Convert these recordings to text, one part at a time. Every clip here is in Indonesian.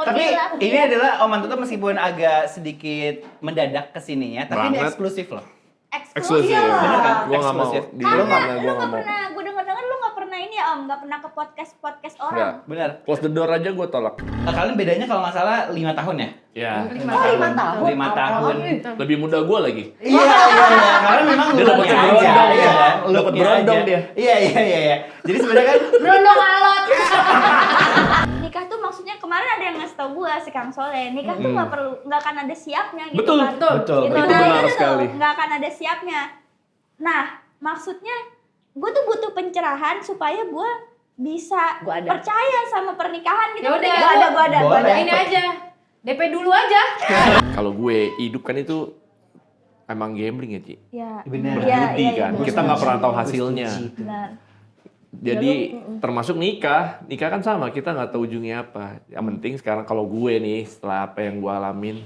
Tapi ini adalah Om Anto tuh meskipun agak sedikit mendadak kesininya, tapi ini eksklusif loh. Eksklusif. Bener kan? Gue nggak mau. Karena lu nggak pernah, gue dengar lu nggak pernah ini ya Om, nggak pernah ke podcast orang. Nggak. Bener. Close the door aja gue tolak. Nah, kalian bedanya kalau nggak salah 5 tahun ya? Ya. 5 tahun. 5 tahun. Lebih muda gue lagi. Iya. Karena memang Dia dapat looknya berondong, aja, ya. iya kan? Dapat Looknya berondong aja. dia. Iya. Jadi sebenarnya kan Berondong alot. Nikah tuh maksudnya kemarin ada yang ngasih tau gue si Kang Soleh, nikah tuh nggak akan ada siapnya gitu Betul, kan. betul. Gitu. Itu Nah, benar itu sekali. tuh nggak akan ada siapnya. Nah maksudnya gue tuh butuh pencerahan supaya gue bisa Gua ada. percaya sama pernikahan gitu. Ya udah, Gua ada. Boleh. Ini aja. DP dulu aja. Kalau gue hidup kan itu emang gambling ya Ci. Ya. Bener. Berjudi Iya, kan. bener. Kita nggak pernah tahu hasilnya. Benar. Jadi termasuk nikah kan sama, kita nggak tahu ujungnya apa. Yang penting sekarang kalau gue nih setelah apa yang gue alamin,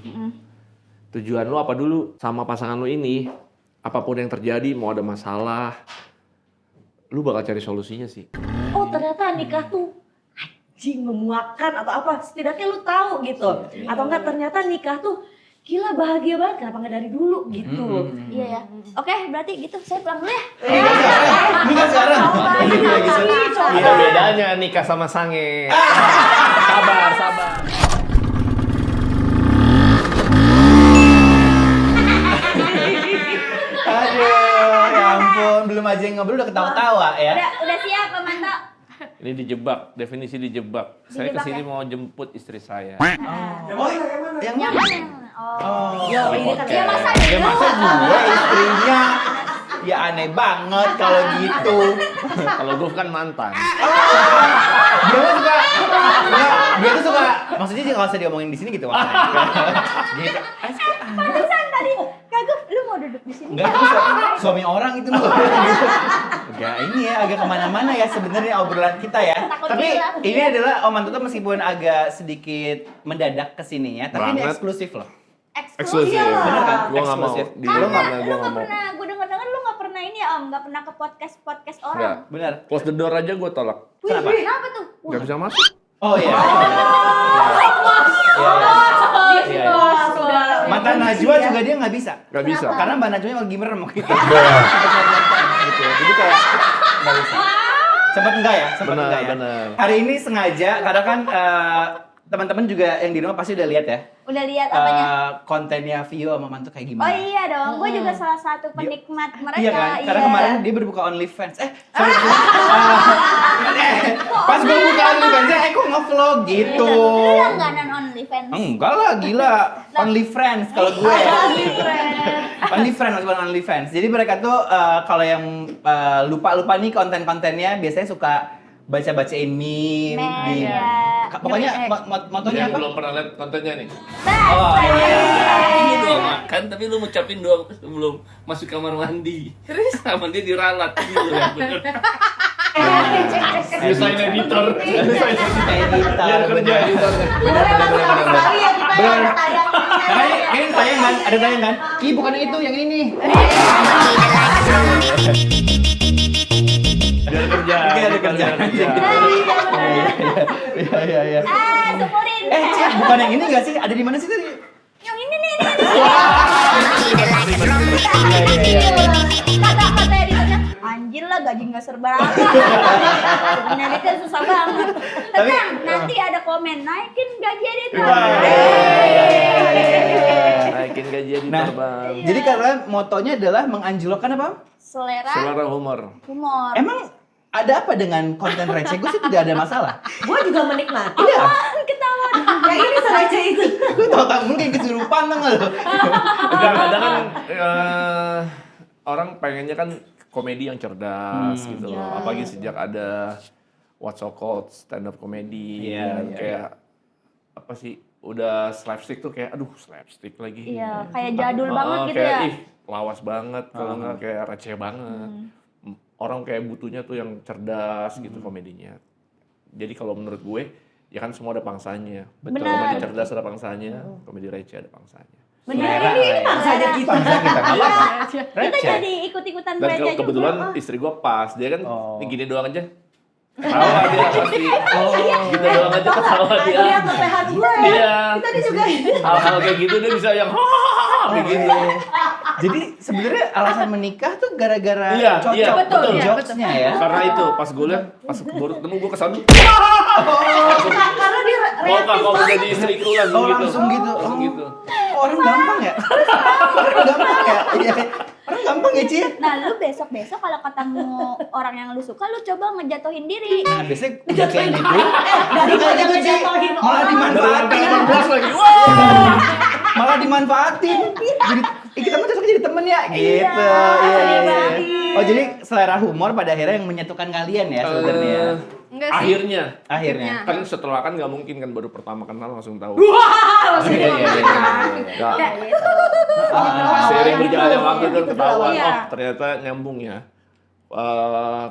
tujuan lu apa dulu sama pasangan lu ini, apapun yang terjadi mau ada masalah, lu bakal cari solusinya sih. Oh ternyata nikah tuh anjing memuakan atau apa, setidaknya lu tahu gitu. Atau enggak ternyata nikah tuh gila bahagia banget, kenapa nggak dari dulu gitu. Iya ya. Oke, berarti gitu saya pulang dulu ya. Nikah sekarang. Ada bedanya nikah sama sange. Sabar. Aduh, ya ampun, belum aja ngobrol udah ketawa-tawa ya. Udah siap Pak Manto? Ini dijebak, definisi dijebak. Saya Dijebak kesini ya? mau jemput istri saya. Oh, yang Yang mana? mana? Oh. Yo, ini kan Ya masa Ya masa gue istrinya? Ya aneh banget kalau gitu. Kalau gue kan mantan. Dia tuh suka, dia tuh suka. Maksudnya sih kalau usah diomongin di sini gitu makanya. Gitu. Pantesan tadi kagak lu mau duduk di sini. Enggak, itu suami orang itu loh. Enggak, ini ya agak kemana-mana ya sebenarnya obrolan kita ya. Takut Tapi hilang. ini adalah Om Anto tuh meskipun agak sedikit mendadak kesininya, tapi ini Banget. eksklusif loh. Eksklusif. Bener kan? Gue nggak mau. Eksklusif. Di Karena lo nggak, lu gue nggak nggak mau. pernah, gue dengar lu nggak pernah ini ya Om, nggak pernah ke podcast Nggak. orang. Benar. Close the door aja gue tolak. Kenapa? Kenapa tuh? Nggak bisa masuk. Oh iya. Iya. sudah. Mantan Najwa juga dia nggak bisa. Nggak bisa. Karena Mbak Najwa lagi merem waktu itu. Gitu. Jadi kayak nggak bisa. Sempet enggak ya? Sempet Benar, enggak ya? benar. Hari ini sengaja karena kan teman-teman juga yang di rumah pasti udah lihat ya. Udah lihat apanya? Kontennya Vio sama Mantu kayak gimana. Oh iya dong, gue juga salah satu penikmat mereka. Iya kan? Karena kemarin dia berbuka OnlyFans. Sorry. Pas gue buka OnlyFans, kok nge-vlog gitu. Lu langganan OnlyFans. Enggak lah, gila. OnlyFriends kalau gue. OnlyFriends, bukan OnlyFans. Jadi mereka tuh kalau yang lupa-lupa nih konten-kontennya biasanya suka baca-bacain meme. Iya. Pokoknya motonya apa? Belum pernah lihat kontennya nih. Oh, Ini doang makan, tapi lu ngucapin doang sebelum masuk kamar mandi. Terus sama dia diralat gitu ya, bener. Desain editor. Biar kerja editornya. Sekali ya kita yang Bener. tayang. Ini tayangan, ada tayangan. Ih, bukan itu, yang ini nih. Biar kerja. Ada kerja. Iya. Syukurin. Cik, bukan yang ini nggak sih? Ada di mana sih tadi? Yang ini nih. Iya. Kata-kata editornya, anjir lah gaji nggak serba rata. Sebenarnya itu susah banget. Tenang, nanti ada komen naikin gaji editor. Naikin gaji editor Nah, bang. jadi karena motonya adalah menganjlokkan apa? Selera Selera humor. humor. Emang ada apa dengan konten receh? Gue sih tidak ada masalah. Gue juga menikmati. Iya. Ketawa. Yang ini saja itu. Gue tau mulu kayak kesurupan tau gak lo? Kadang-kadang kan orang pengennya kan komedi yang cerdas gitu loh. Apalagi sejak ada What's So Called stand up comedy Iya. kayak apa sih udah slapstick tuh kayak aduh slapstick lagi. Iya, kayak jadul banget gitu kayak, ya. Ih, lawas banget kalau nggak kayak receh banget. Orang kayak butuhnya tuh yang cerdas gitu komedinya. Jadi kalau menurut gue ya kan semua ada pangsanya. Benar. Komedi cerdas ada pangsanya, komedi receh ada pangsanya. Bener Selera ini lah ya. saja kita. Bangsa kita. Iya. Kita Receh. jadi ikut-ikutan Dan receh kebetulan juga. istri gue pas, dia kan Oh. gini doang aja. Ketawa dia pasti. Gitu doang aja ketawa dia. Lihat PH gue. Iya. Tadi juga. Hal-hal kayak gitu dia bisa yang kayak gitu. Jadi sebenarnya alasan menikah tuh gara-gara Iya, cocok iya, betul. jokesnya ya. Karena itu pas gue liat, pas baru ketemu gue kesana. Karena dia Mau kamu jadi istriku langsung Oh, gitu. langsung gitu. Langsung Oh. gitu. Orang gampang ya? Orang gampang ya? Iya. Orang gampang ya, Ci? Nah, lu besok-besok kalau ketemu orang yang lu suka, lu coba ngejatuhin diri. Nah, biasanya udah kayak gitu. dari Kayak gitu, Ci. ngejatuhin Malah orang. dimanfaatin. 18 lagi. Wah. Malah dimanfaatin. Jadi, kita mah cocok jadi temen ya? Gitu. sedih Iya. banget. Oh, jadi selera humor pada akhirnya yang menyatukan kalian ya sebenarnya. Enggak sih. Akhirnya. Akhirnya. Kan setelah kan nggak mungkin kan baru pertama kenal langsung tahu. Iya, iya, iya. Nggak. Ah. Seiring berjalannya waktu kan ketahuan, Iya. oh ternyata nyambung ya.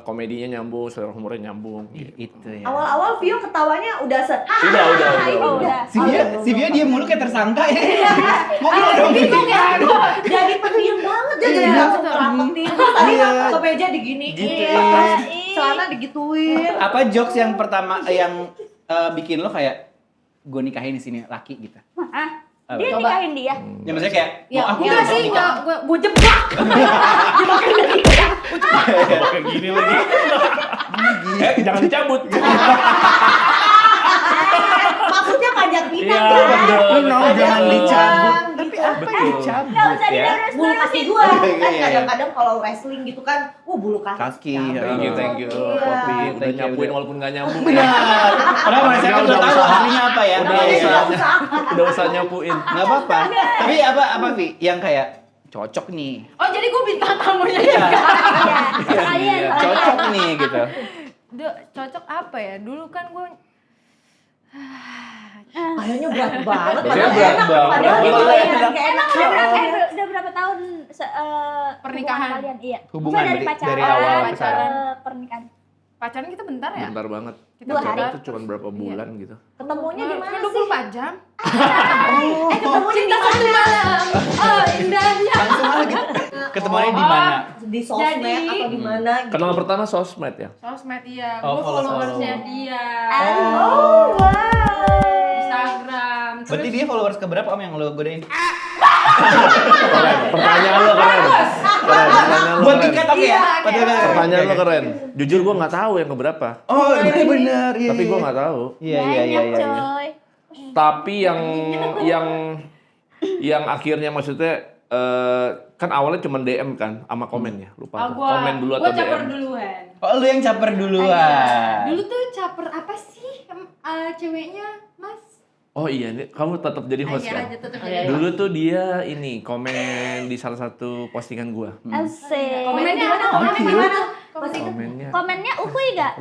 Komedinya nyambung, selera humornya nyambung. Gitu. Itu ya. Awal-awal Vio ketawanya udah Udah. Si Via dia mulu kayak tersangka ya. Ngobrol dong. bingung ya. Jadi pendiam banget dia jadi Iya. langsung ngerapetin. Tadi Iya. ke meja diginiin, Gitu. terus celana digituin. Apa jokes yang pertama yang bikin lo kayak gue nikahin di sini laki gitu? Ah, Apa? dia Coba. nikahin dia. Ya maksudnya kayak Ya, aku enggak mau sih, nikah. Gue jebak. Kayak gini lagi. Jangan dicabut. Maksudnya panjang Iya, pinang kan. betul. No, jangan dicabut. Tapi apa Betul. yang dicabut Nggak usah ya? Bulu kaki gua Iya, kan iya, iya. kadang-kadang kalau wrestling gitu kan, bulu kaki. Kaki, dicabut. Thank you, thank you. Kopi udah Thank you, nyapuin udah. walaupun nggak nyambung. Benar. Orang manusia kan udah tahu aslinya apa ya. Udah Iya, iya, usah, iya. udah usah nyapuin. Nggak apa-apa. Tapi apa Vi yang kayak cocok nih. Oh jadi gue bintang tamunya. Iya. Iya, sekalian. Iya. Cocok nih gitu. Cocok apa ya? Dulu kan gue Kayaknya berat banget. Kayaknya padahal berat enak, banget. padahal gitu Padahal ya. enak. Kayak enak. Udah berapa tahun Pernikahan. hubungan kalian? Iya. Hubungan Maksudnya berarti pacaran dari awal ke pacaran. pernikahan. pacaran kita bentar ya? Bentar banget. Kita 2 hari. Itu cuma berapa bulan gitu. Ketemunya di mana Cuma sih? 24 jam. Ketemunya di Satu mana? malam. Oh indahnya. Langsung lagi. Ketemuannya di mana? Di sosmed Jadi- atau di mana? gitu. Kenal pertama sosmed ya? Sosmed iya. Oh, Gue follow. followersnya dia. Oh, Instagram. Berarti dia followers keberapa om yang lo godain? Keren. Pertanyaan lo keren. Keren. Pertanyaan lo Buat keren. tiket oke ya? Buat tiket. Pertanyaan lo keren. Jujur gue nggak tahu yang keberapa. Oh bener. Iya, Tapi gue iya. nggak tahu. Iya iya iya. banyak iya. coy. Tapi yang akhirnya maksudnya kan awalnya cuma DM kan sama komen ya. Lupa. Komen dulu atau Gua caper DM. duluan. Oh lu yang caper duluan. Dulu tuh caper apa sih ceweknya, Mas? Oh iya, ini kamu tetap jadi host Iya kan? aja tetep Iya, jadi. Dulu tuh dia ini komen di salah satu postingan gua. Asik. Komennya mana? Oh, Komennya cute. gimana? Komennya Komennya ukui gak?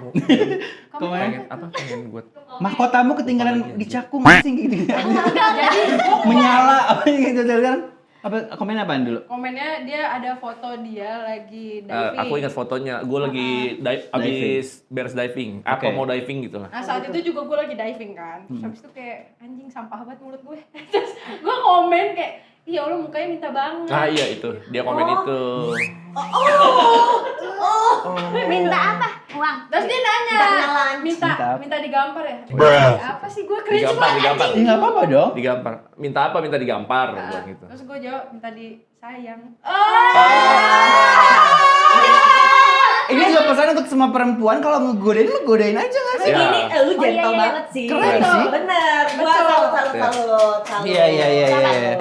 pengen apa? Pengen buat Mahkotamu ketinggalan di cakung sih gitu. Jadi Menyala apa gitu kan? Apa komen apaan dulu? komennya dia ada foto dia lagi diving. aku ingat fotonya, gue lagi abis beres diving, apa Oke. mau diving gitu lah. Nah saat itu juga gue lagi diving kan. Terus habis itu kayak anjing sampah banget mulut gue. Terus gue komen kayak, iya Allah mukanya minta banget. Ah iya itu, dia komen itu. Minta apa? Uang. Terus dia nanya, Minta kenalan. minta digampar ya? Apa sih gue cringe Digampar, banget. digampar. Ya nggak apa-apa dong. Digampar. Minta apa? Minta digampar Nah, buat gitu. terus gue jawab minta disayang. Ini juga pesan untuk semua perempuan kalau ngegodain mah godain aja nggak sih? Ya. Ini lu Oh, gentle iya, iya. banget sih. Keren sih. Bener. Gua Betul. salut. Iya, iya, iya, iya. Salut.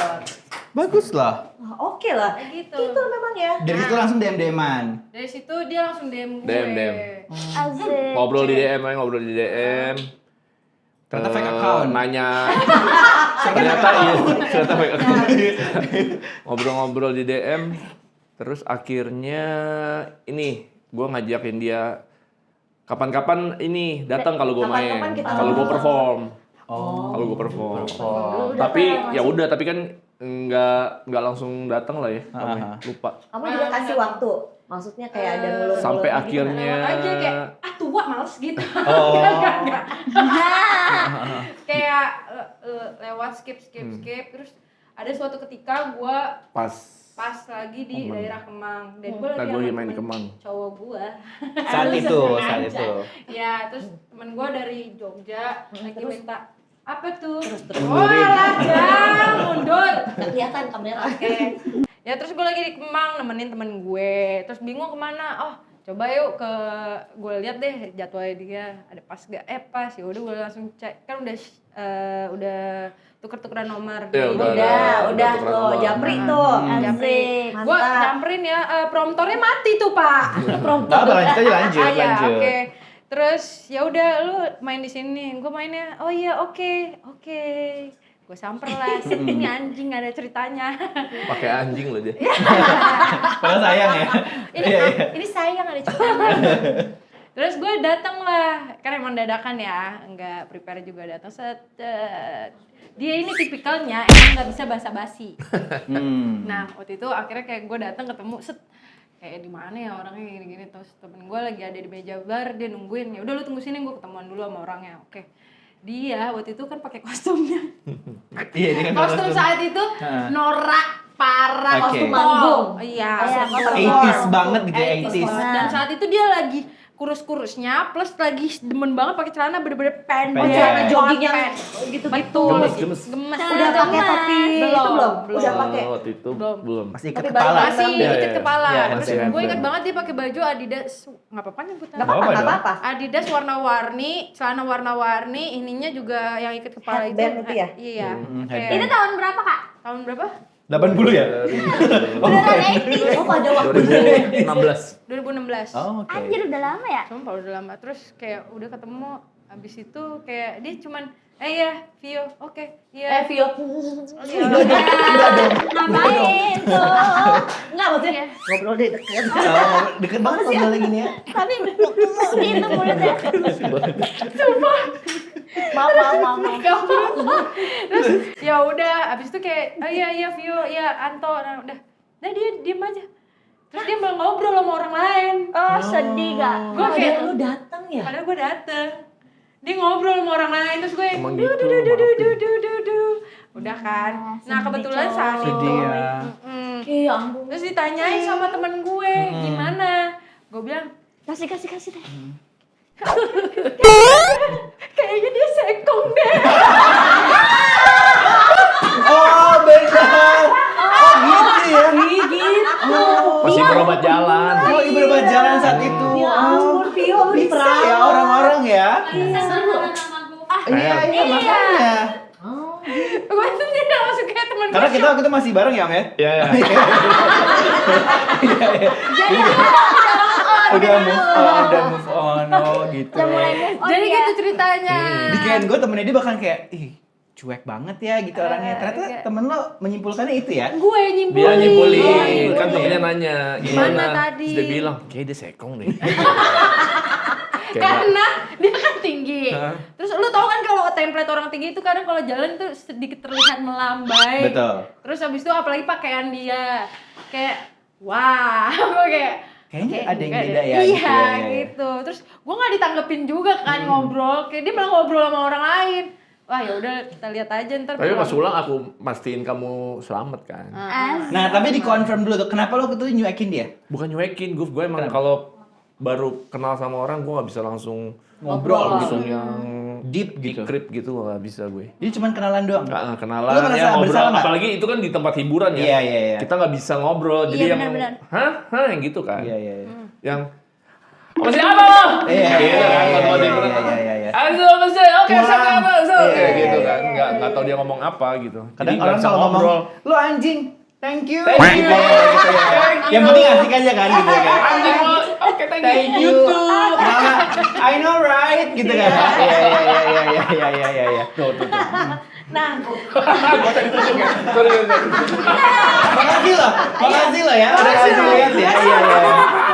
Bagus lah. Oke lah. Kayak gitu. Gitu memang ya. Dari situ langsung DM-DM-an. Dari situ dia langsung DM gue. DM. Asik. Ngobrol di DM, ngobrol di DM. Ternyata fake account. Nanya. Ternyata iya, ternyata fake account. Ngobrol-ngobrol di DM. Terus akhirnya ini gue ngajakin dia kapan-kapan ini datang kalau gue main, Kapan-kapan kita kalau gue ngobrol. perform, Oh. kalau gue perform. Lu Tapi datang ya udah, tapi kan nggak langsung datang lah ya, Aha. lupa. Kamu juga kasih waktu. Maksudnya kayak ada ngulur-ngulur Sampai gitu. akhirnya aja kayak tua males gitu. Oh. Enggak. Kayak lewat skip terus ada suatu ketika gue pas lagi di Kemang. daerah Kemang dan gue Nah, lagi gua sama main di temen Kemang. cowok gue. Saat itu. Ya terus temen gue dari Jogja lagi minta Apa tuh? Terus. Walah, jangan mundur. Nggak kelihatan kamera. Oke. Ya terus gue lagi di Kemang nemenin temen gue. Terus bingung kemana? Oh coba yuk ke gue lihat deh jadwalnya dia ada pas gak? Pas ya udah gue langsung cek kan udah tuker-tukeran nomor. Ya, Udah tukeran tuh nomor. Japri tuh. Japri. Mantap. Gue nyamperin ya, promptornya mati tuh pak. Nggak apa, lanjut aja, lanjut. Ya, oke. Terus ya udah lu main di sini, gue mainnya. Oh iya oke. Gue samper lah, ini anjing ada ceritanya. Pakai anjing loh dia. Padahal sayang ya. Ini sayang ada ceritanya. Terus gue datang lah, kan emang dadakan ya, nggak prepare juga datang. Dia ini tipikalnya emang nggak bisa basa-basi. Nah waktu itu akhirnya kayak gue datang ketemu kayak di mana ya orangnya gini-gini, terus temen gue lagi ada di meja bar, dia nungguin. Ya udah lu tunggu sini, gue ketemuan dulu sama orangnya. Oke. Dia waktu itu kan pakai kostumnya. Iya, dia kan Kostum saat itu norak parah, Oke. kostum manggung. Iya, kostum 80s banget gitu ya, 80s. Dan saat itu dia lagi kurus-kurusnya plus lagi demen banget pakai celana bener-bener pendek. Pendek. Celana jogging yang Pendek. gitu-gitu. Gemes. Gemes. Udah pakai topi itu belum? Udah pakai. Waktu itu belum. Masih ikat Tapi kepala. Masih Iya, ikat iya. kepala. Iya, Terus masih gue ikat. ingat banget dia pakai baju Adidas. Nggak apa-apa nyebutnya. Nggak apa-apa, nggak apa-apa. Adidas warna-warni, celana warna-warni, ininya juga yang ikat kepala Headband itu ya? Iya. headband. Itu tahun berapa kak? Tahun berapa? 80 ya? Beneran 80s. Oh pada waktu 2016. 2016. Oh, oke. Anjir udah lama ya? Sumpah udah lama. Terus kayak udah ketemu, abis itu kayak dia cuman ya Vio, oke, iya. Vio. Ngapain tuh? Enggak maksudnya Iya. ngobrol deh deket. Oh, deket banget sih lagi gini ya. Tapi gitu mulutnya. Mama. Gak apa-apa. Terus ya udah, abis itu kayak iya Vio, iya Anto, nah udah. Nah dia diem aja. Terus dia malah ngobrol sama orang lain. Oh sedih gak? Gue kayak Lu datang ya? padahal gue dateng. Dia ngobrol sama orang lain terus gue Emang du. Udah kan. Nah kebetulan saat itu Sedih ya. Iya ampun. terus ditanyain sama temen gue gimana. Gue bilang Kasih deh. kayaknya dia sekong deh. Oh, benar. Oh, gitu ya. Gitu. Masih berobat jalan. Oh, lagi berobat jalan saat itu. Ya ampun, Vio lu Bisa diperawat. ya orang-orang ya. Seru. Iya, makanya. Gue tuh tidak langsung kayak temen Karena gue. kita waktu itu masih bareng ya, Om ya? Iya, iya. Udah move on, oh gitu. Jadi gitu ceritanya. Dikirain gue temennya dia bahkan kayak, ih cuek banget ya gitu orangnya. Ternyata iya. temen lo menyimpulkannya itu ya? Gue nyimpulin. Dia nyimpulin, nyimpulin. kan temennya nanya Gimana tadi? Terus dia bilang, kayak dia sekong deh. Kayak Karena dia kan tinggi. Hah? Terus lu tau kan kalau template orang tinggi itu kadang kalau jalan tuh sedikit terlihat melambai. Betul. Terus habis itu apalagi pakaian dia. Kayak wah, gue kayak Kayaknya ada yang enggak beda deh. ya, Iya gitu ya, ya. gitu. Terus gue nggak ditanggepin juga kan ngobrol. Kayak dia malah ngobrol sama orang lain. Wah ya udah kita lihat aja ntar. Tapi pas pulang aku pastiin kamu selamat kan. Nah, tapi di-confirm dulu tuh, kenapa lo itu nyuekin dia? Bukan nyuekin, gue emang kalau baru kenal sama orang gue nggak bisa langsung Ngobrol langsung yang Deep gitu. ikrip gitu nggak bisa gue. Jadi cuma kenalan doang? Nggak kenalan Lo merasa ya ngobrol, bersalah nggak? apalagi itu kan di tempat hiburan ya. Iya, iya, iya. Kita nggak bisa ngobrol, jadi Iya, yang benar-benar. hah yang gitu kan. Iya, iya, iya. Yang masih apa lo? Iya, Gitu iya, kan, iya, nggak tahu iya, dia iya, bilang, iya, iya, iya. Ayo masih, oke Kurang. sama apa, so Iya, kayak iya, gitu iya, kan, iya, nggak tahu dia ngomong apa gitu. Kadang Jadi nggak orang bisa kalau ngomong, ngobrol. lo anjing, thank you. Thank you. Gitu ya, gitu ya. Thank you. Yang penting asik aja kan gitu ya. Anjing lo, oke thank Thank you. you. Nah, I know right gitu kan. Iya, iya. Tuh. Nah, Gua tadi tunjuk ya. Sorry. Makasih lo ya. Udah kasih lihat ya. Iya.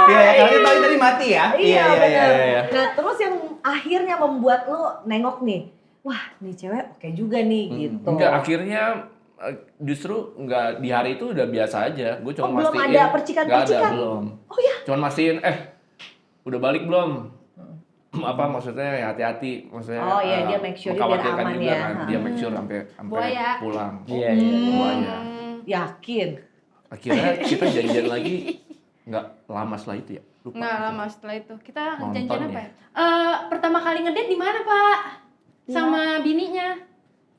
Iya, karena tadi mati ya. iya benar. Iya. Nah, terus yang akhirnya membuat lu nengok nih. Wah, nih cewek oke juga nih gitu. Enggak, akhirnya justru enggak di hari itu udah biasa aja. Gue cuma Oh, belum mastiin. ada percikan-percikan? Nggak ada, belum. Oh ya? Cuman mastiin, udah balik belum? Apa maksudnya ya hati-hati, maksudnya. Oh, iya, dia make sure dia biar mengkhawatirkan aman juga ya. kan. Dia make sure sampai Buaya. pulang. Iya. Buaya. Yakin. Akhirnya kita janjian lagi nggak lama setelah itu ya. Lupa. Nggak lama setelah itu. Kita Nonton janjian apa ya? ya? Pertama kali ngedate di mana, Pak? Sama bininya.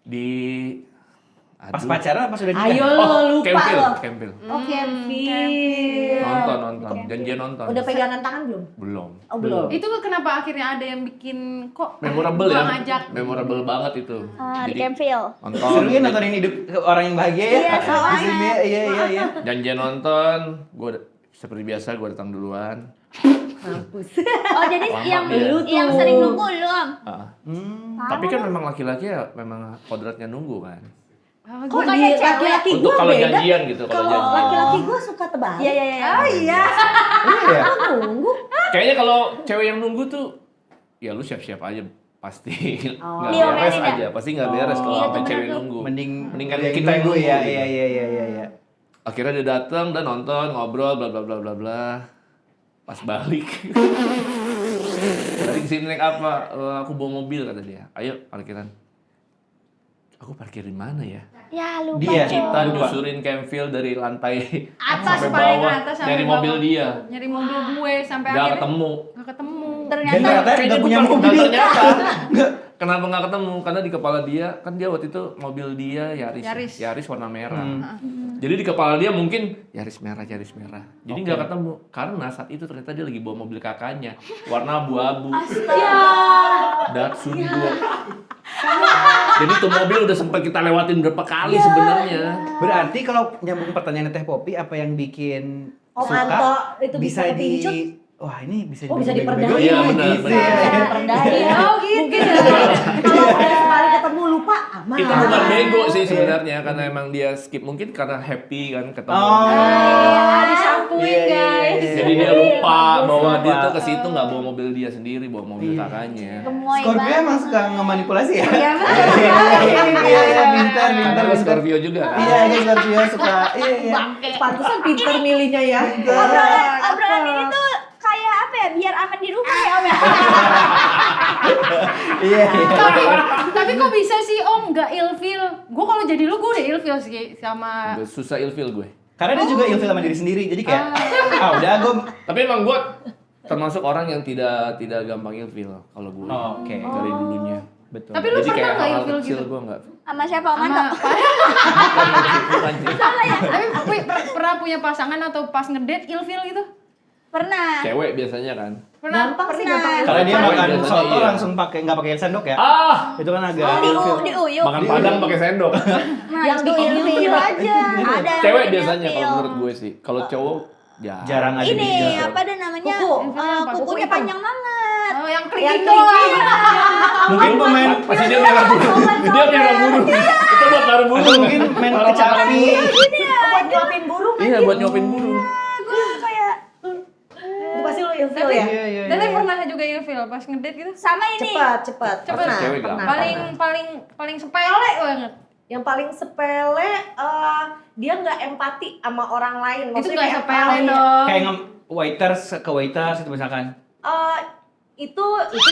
Di Pas pacaran apa sudah nikah? Ayo lo lupa lo. Campbell. Oh Kevin. Nonton. Janjian nonton. Udah pegangan tangan belum? Belum. Oh belum. Itu kenapa akhirnya ada yang bikin kok Memorable gua ya. ngajak? Memorable banget itu. Di Campville. nonton. Serunya nontonin hidup orang yang bahagia ya. Iya, Di sini ya. Iya. Janjian nonton, seperti biasa gue datang duluan. Mampus. Oh jadi Lama yang dia. yang sering nunggu lu Om. Tapi kan memang laki-laki ya memang kodratnya nunggu kan. Oh, Kok Bukannya di cewek? laki-laki Untuk gue kalau beda? janjian gitu, kalau Kalau janjian. laki-laki gue suka terbalik. Iya. Oh iya. Iya. Aku nunggu. Kayaknya kalau cewek yang nunggu tuh, ya lu siap-siap aja pasti Oh. nggak Diomelin beres ya? aja, pasti nggak beres kalau Iya, sampai tuh cewek bener tuh. nunggu. Mendingan kita yang nunggu. ya. gitu. Iya. Akhirnya dia datang dan nonton, ngobrol, bla bla bla bla bla. Pas balik, dari sini naik apa? Aku bawa mobil kata dia. Ayo parkiran. Aku parkir di mana ya? Ya lupa. Dia. Kita Lupa. nyusurin Campville dari lantai Atas sampai paling bawah, atas sampai dari bawah. mobil dia. Nyari mobil gue sampai Nggak akhirnya ketemu. nggak ketemu. Dan Ternyata ternyata Kayaknya nggak punya bukan, mobil. ternyata. Kenapa nggak ketemu? Karena di kepala dia, kan dia waktu itu mobil dia Yaris warna merah. Jadi di kepala dia mungkin Yaris merah. Jadi nggak ketemu. Karena saat itu ternyata dia lagi bawa mobil kakaknya, warna abu-abu. Datsun 2. Jadi tuh mobil udah sempat kita lewatin berapa kali sebenarnya. Berarti kalau nyambung pertanyaan Teh Popi, apa yang bikin Om suka Anto itu bisa di kepincut? wah ini bisa Oh bisa dibego-bego. diperdayain. Iya, benar, gitu benar. ya. Perdayain. Oh gitu. Mungkin ya. Kalau udah sekali ketemu lupa aman. Itu bukan bego sih sebenarnya, karena emang dia skip mungkin karena happy kan ketemu. Ah, disapuin guys. Jadi dia lupa bahwa Lupa. dia tuh ke situ nggak bawa mobil dia sendiri, bawa mobil kakaknya. Gemoy Scorpio banget. emang suka ngemanipulasi ya? Iya, Iya, pintar. Karena lu Scorpio juga kan? Iya, Scorpio suka. Iya. Bangke. Pantesan pinter milihnya ya. Obrolan ini tuh kayak apa ya? Biar aman di rumah ya Om ya. Iya. Tapi kok bisa sih Om nggak ilfil? Gue kalau jadi lu gue udah ilfil sih sama. Udah susah ilfil gue. Karena dia juga ilfil sama diri sendiri, jadi kayak udah gue. Tapi emang gue termasuk orang yang tidak gampang ilfil kalau gue. Oh, oke. Dari dulunya. Betul. Tapi lu Jadi pernah kayak nggak hal ilfil kecil gitu? gue nggak. Sama siapa Om Sama Anto? Bukan sih. Tapi pernah punya pasangan atau pas ngedate ilfil gitu? Pernah. Cewek biasanya kan. Pernah. Gampang sih Pernah. gampang. Kalau dia Cewek makan biasanya soto iya. langsung nggak pakai sendok ya? Itu kan agak Oh, ilfil. diuyuk. Makan padang pakai sendok. Nah, Yang itu diilfil ilfil aja. Ada yang Cewek bikin biasanya ilfil. kalau menurut gue sih. Kalau cowok Jarang ada Ini di apa ada namanya? Kuku. Kukunya Kuku panjang banget. Oh yang Yang keripik doang. Mungkin pemain pasti dia merah burung. Dia merah burung. Itu buat naruh burung. atau mungkin main Naruh kecapi. Buat nyuapin burung. Iya, buat nyopin burung. Gue kayak Itu pasti lo ilfil ya. Iya. Teteh pernah juga ilfil pas ngedate gitu? sama ini. Cepat. Cepet. Pernah, Cewek pernah. Paling sepele banget. Yang paling sepele dia nggak empati sama orang lain. Itu Maksudnya nggak kayak sepele empati. dong. Kayak waiters ke waiters itu misalkan. Itu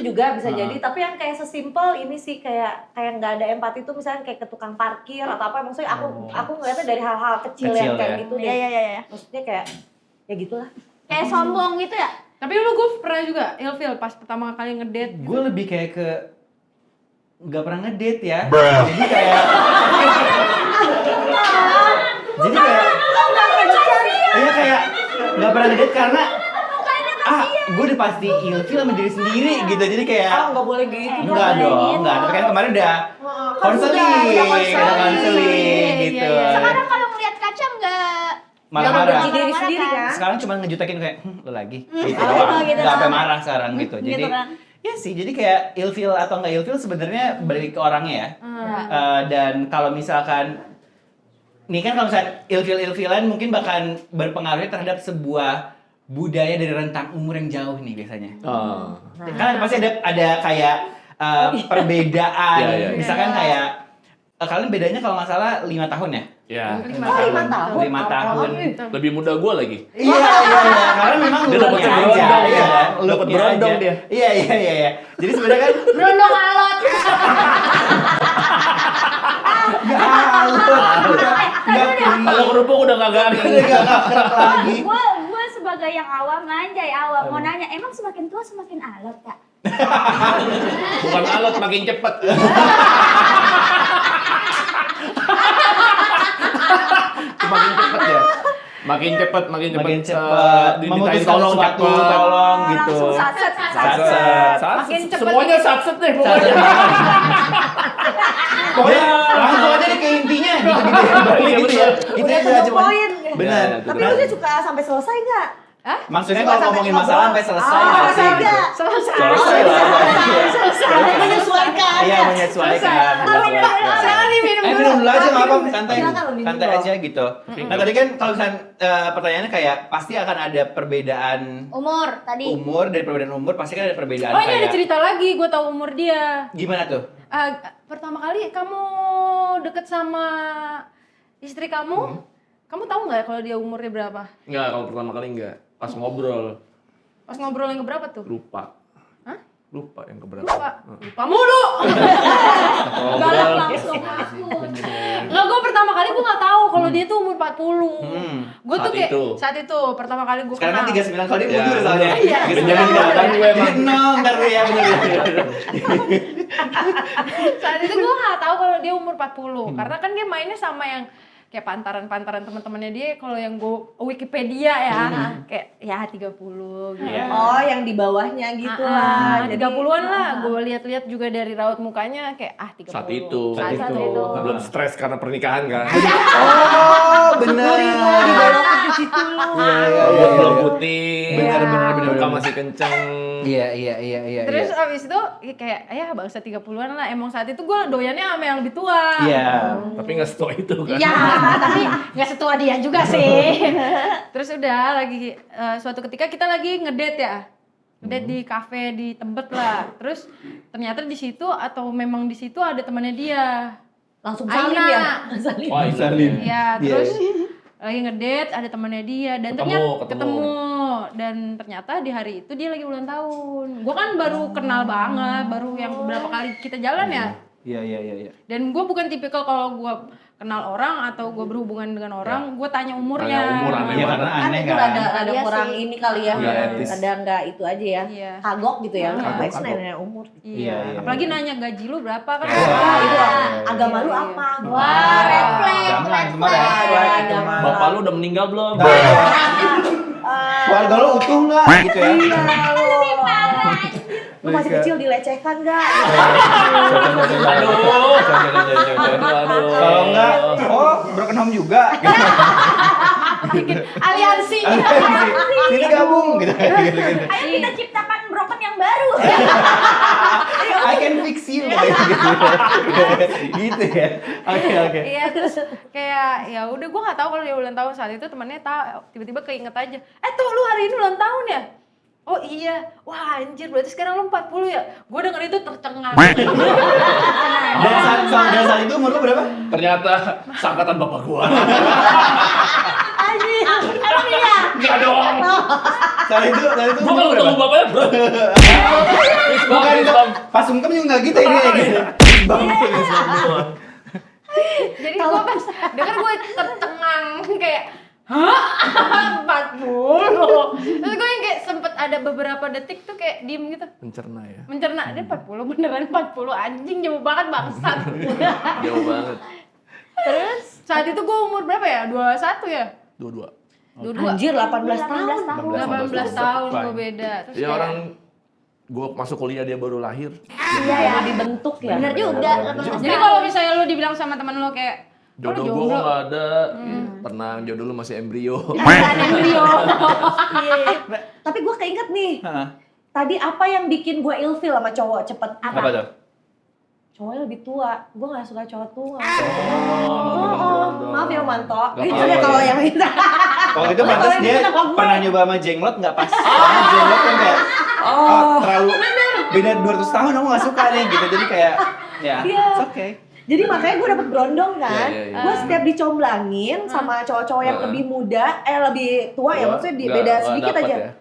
juga bisa Ah. jadi, tapi yang kayak sesimpel ini sih kayak nggak ada empati tuh misalnya kayak ke tukang parkir atau apa, maksudnya aku ngeliatnya dari hal-hal kecil yang kayak ya. gitu Iya deh. iya. Maksudnya kayak ya gitulah. Kayak sombong gitu ya. Tapi dulu gue pernah juga ilfil pas pertama kali ngedate. Gue lebih kayak ke nggak pernah ngedate ya. Jadi kayak iya kayak nggak pernah ngedate karena gue udah pasti ilfil sama diri sendiri gitu. Jadi kayak Nggak boleh gitu. enggak dong, enggak. Tapi kan kemarin udah konseling, udah konseling gitu. Sekarang kalau ngeliat kaca nggak Malah Jangan marah. benci diri sendiri kan. Sekarang cuma ngejutekin kayak lo lagi gitu Oh, doang. gitu Nggak sampai doang. marah sekarang gitu. Jadi Gitu kan. ya sih, jadi kayak ilfil atau nggak ilfil sebenarnya balik ke orangnya ya. Dan kalau misalkan nih kan kalau misalkan ilfilan mungkin bahkan berpengaruh terhadap sebuah budaya dari rentang umur yang jauh nih biasanya. Kan pasti ada kayak perbedaan. Iya. Misalkan kayak kalian bedanya kalau nggak salah 5 tahun ya? Ya. 5 5 tahun. 5 tahun. Lebih muda gue lagi. Iya. Karena memang Dia dapat looknya berondong aja, dia. iya kan? Dapat Looknya berondong aja. dia. Iya. Jadi sebenarnya kan Berondong alot. Kalau kerupuk udah kagak ada. nggak kerak lagi. Gue sebagai yang awam nganjay awam mau nanya emang semakin tua semakin alot ya? Bukan alot, makin cepet. Makin cepet makin cepet dimintain memutuskan tolong sesuatu, cepet. tolong gitu. Langsung satset. Makin cepet. Semuanya satset deh pokoknya. Pokoknya langsung aja deh ke intinya gitu-gitu ya. Balik gitu ya. Itu Udah aja to the cuma. point. Benar. Ya, Tapi lu tuh suka sampai selesai nggak? Maksudnya Suka kalau sampai ngomongin ngobrol. masalah sampai selesai nggak sih selesai gitu. nggak? Selesai lah. Menyesuaikan. Iya, menyesuaikan. Silakan diminum dulu. Minum dulu aja nggak apa-apa, santai. Silakan lo minum Santai dulu. aja gitu. Nah, tadi kan kalau misalnya pertanyaannya kayak pasti akan ada perbedaan Umur tadi. umur, dari perbedaan umur pasti kan ada perbedaan Oh ini ada kayak cerita lagi, gue tahu umur dia. gimana tuh? Pertama kali kamu deket sama istri kamu, kamu tahu nggak kalau dia umurnya berapa? Enggak, kalau pertama kali enggak. Pas ngobrol, Pas ngobrol yang keberapa tuh? lupa. Hah? Lupa yang keberapa. Lupa mulu. Ngobrol. Nggak, gue pertama kali gue nggak tahu kalau dia tuh umur 40. Gue tuh Saat kayak itu. saat itu pertama kali gue Sekarang kan kenal. 39 kali Ya. mundur soalnya. Iya. Jadi kelihatan gue emang. Nol, ntar gue ya bener. Saat itu gue nggak tahu kalau dia umur 40 karena kan dia mainnya sama yang kayak pantaran-pantaran teman-temannya dia. Kalau yang gue Wikipedia ya kayak ya 30 gitu. Iya. Oh, yang di bawahnya gitu lah. Jadi 30-an lah. Gue lihat-lihat juga dari raut mukanya kayak 30. Saat itu. Saat Saat itu. itu. Belum stres karena pernikahan kan. Oh, benar. dibelokin ke situ lu. Belum putih. Benar. Muka masih kenceng. Iya. Terus abis itu kayak ya bangsa 30-an lah. Emang saat itu gue doyannya sama yang lebih tua. Iya. Tapi nggak setua itu kan. Iya, tapi nggak setua dia juga sih. Terus udah lagi suatu ketika kita lagi ngedate ya. Ngedate di kafe di Tebet lah. Terus ternyata di situ atau memang di situ ada temannya dia. Langsung salim Aina. ya. Salim. Wah, Salim. Ya, Iya, terus lagi ngedate ada temannya dia dan ternyata ketemu dan ternyata di hari itu dia lagi ulang tahun. Gua kan baru kenal banget, baru yang beberapa kali kita jalan ya. Iya. Dan gue bukan tipikal kalau gue kenal orang atau gue berhubungan dengan orang, gue tanya umurnya. Tanya umur, aneh Iya, banget. karena Kan aneh itu kan. ada Iya kurang sih. ini kali ya. Nggak etis. Ada nggak itu aja ya. Iya. Kagok gitu ya. Kagok, Ngapain sih kagok. nanya umur? Iya. Apalagi nanya gaji lu berapa kan? Wah, itu Iya. agama lu Iya. apa? Wah, red flag. Jangan, Red cuma red flag. flag itu mah. Bapak lu udah meninggal belum? Keluarga lo utuh nggak gitu ya? Lu masih kecil dilecehkan nggak? Aduh. Kalau enggak, oh broken home juga. Bikin aliansi. Sini gabung gitu. Ayo kita ciptakan broken yang baru. I can fix you. Gitu ya. Oke. Iya, terus kayak ya udah gue nggak tahu kalau dia ulang tahun saat itu temannya tahu, tiba-tiba keinget aja. Tuh lu hari ini ulang tahun ya? Oh iya, wah anjir berarti sekarang lu 40 ya? Gue denger itu tercengang. Dan saat itu umur lo berapa? Ternyata sangkatan bapak gua. Emang iya. Enggak dong. Saat itu Gua kalau umur ketemu berapa? bapaknya, bro. Bukan itu. Pas sungkem juga nggak gitu ini gitu. Jadi gue pas denger gue tercengang kayak hah 40. Terus gue yang kayak sempet ada beberapa detik tuh kayak diem gitu. Mencerna ya. Mencerna, dia 40 beneran 40 anjing jauh banget bangsat. Jauh banget. Terus saat itu gue umur berapa ya? 21 ya? 22. 22. Anjir 18 tahun. 18 tahun gue beda. Terus Ya kayak, orang gua masuk kuliah dia baru lahir. Iya ya dibentuk ya. Bener juga. jadi kalau misalnya lu dibilang sama teman lu kayak Jodoh gua kok nggak ada. Tenang, jodoh lu masih embrio. Tapi gue keinget nih. Hah. Tadi apa yang bikin gue ilfil sama cowok cepet? Apa tuh? Cowoknya lebih tua. Gue gak suka cowok tua. bener-bener. Maaf ya Manto. Gak Gitu apa-apa ya kalau ya. yang minta. Waktu itu pantas Kalau dia yang sama gue. pernah nyoba sama jenglot nggak pas. Karena jenglot kan kayak terlalu beda 200 tahun aku nggak suka nih gitu. Jadi kayak ya, Iya. it's okay. Jadi makanya gue dapet berondong kan. Iya, iya. Gue setiap dicomblangin sama cowok-cowok yang lebih muda, lebih tua ya maksudnya beda sedikit dapet aja. Ya.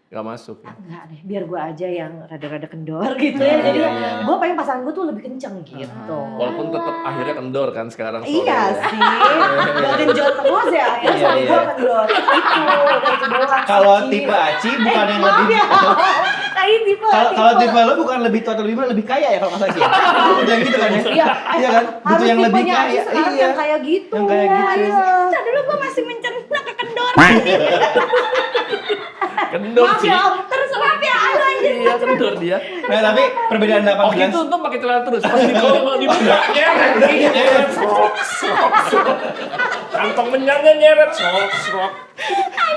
Gak masuk ya. Enggak deh, biar gue aja yang rada-rada kendor gitu ya. Jadi gue pengen pasangan gue tuh lebih kenceng gitu. Walaupun tetap akhirnya kendor kan sekarang Iya soalnya. sih, gak genjot terus ya, akhirnya Iya, suami iya. gue kendor. Itu, udah itu doang. Kalau Cici. tipe Aci bukan yang Maaf lebih ya. Kalau tipe lo bukan lebih tua atau lebih kaya ya kalau nggak salah ya. Udah gitu kan ya. Iya kan? Butuh yang lebih kaya. Sekarang yang kayak gitu. Yang kayak gitu. Tadi dulu gue masih mencerna ke kendor. Kendor Maaf sih. ya Om. Terus maaf ya, aduh anjir. Iya kendor dia. Nah, tapi perbedaan Oh 18 gitu untung pakai celana terus. Pas di kolong di nyeret. Srok. Kantong menyangga nyeret. Srok.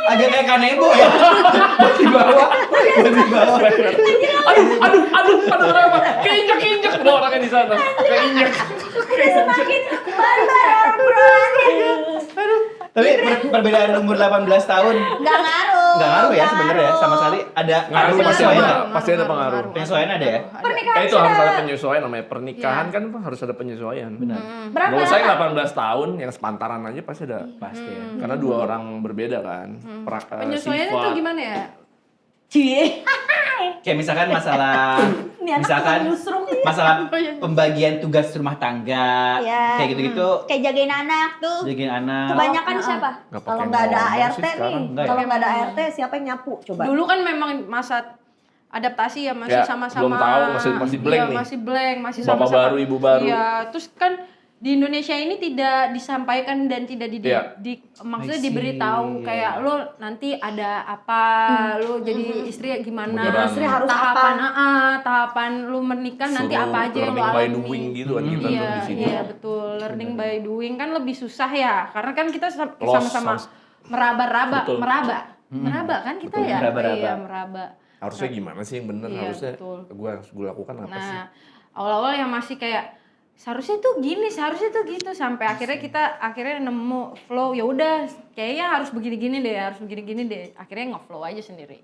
agak kayak kanebo ya. Buat di bawah. Aduh, kenapa? Keinjek udah orangnya di sana. Keinjek. Semakin barbar obrolannya. Tapi perbedaan umur 18 tahun Nggak ngaruh. nggak ngaruh ya sebenarnya sama sekali ada Ngaruh pasti penyesuaian ada, nggak? pasti ada pengaruh. Penyesuaian ada ya? Pernikahan Itu harus sudah ada penyesuaian namanya pernikahan kan harus ada penyesuaian. Benar. berapa Gak usah lama? 18 tahun yang sepantaran aja pasti ada. Pasti ya. Karena dua orang berbeda kan. Penyesuaiannya tuh gimana ya? Cie. Kayak misalkan masalah masalah pembagian tugas rumah tangga Ya. kayak gitu-gitu Kayak jagain anak tuh. jagain anak. Kebanyakan siapa? Kalau nggak ada ART nih, Enggak ya? kalau nggak ada ART siapa yang nyapu coba? Dulu kan memang masa adaptasi ya masih Ya, sama-sama. belum tahu, masih blank iya, nih. masih blank, masih Bapak sama-sama. baru, ibu baru. Iya, terus kan di Indonesia ini tidak disampaikan dan tidak Iya. maksudnya I see. diberitahu kayak lo nanti ada apa, lo jadi istri gimana, Beneran. Istri harus tahapan lo menikah nanti Suruh apa aja yang lo learning by alami. doing gitu kan kita tuh Iya, di sini. iya betul. Learning by doing kan lebih susah ya, karena kan kita Lost sama-sama sounds- meraba-raba, Betul. meraba kan kita Betul, ya, meraba-raba. iya meraba. Harusnya gimana sih yang bener Iya, harusnya betul. gue lakukan apa sih? Nah, awal-awal yang masih kayak seharusnya tuh gini, seharusnya tuh gitu sampai akhirnya kita nemu flow. Ya udah, kayaknya harus begini-gini deh, Akhirnya nge-flow aja sendiri.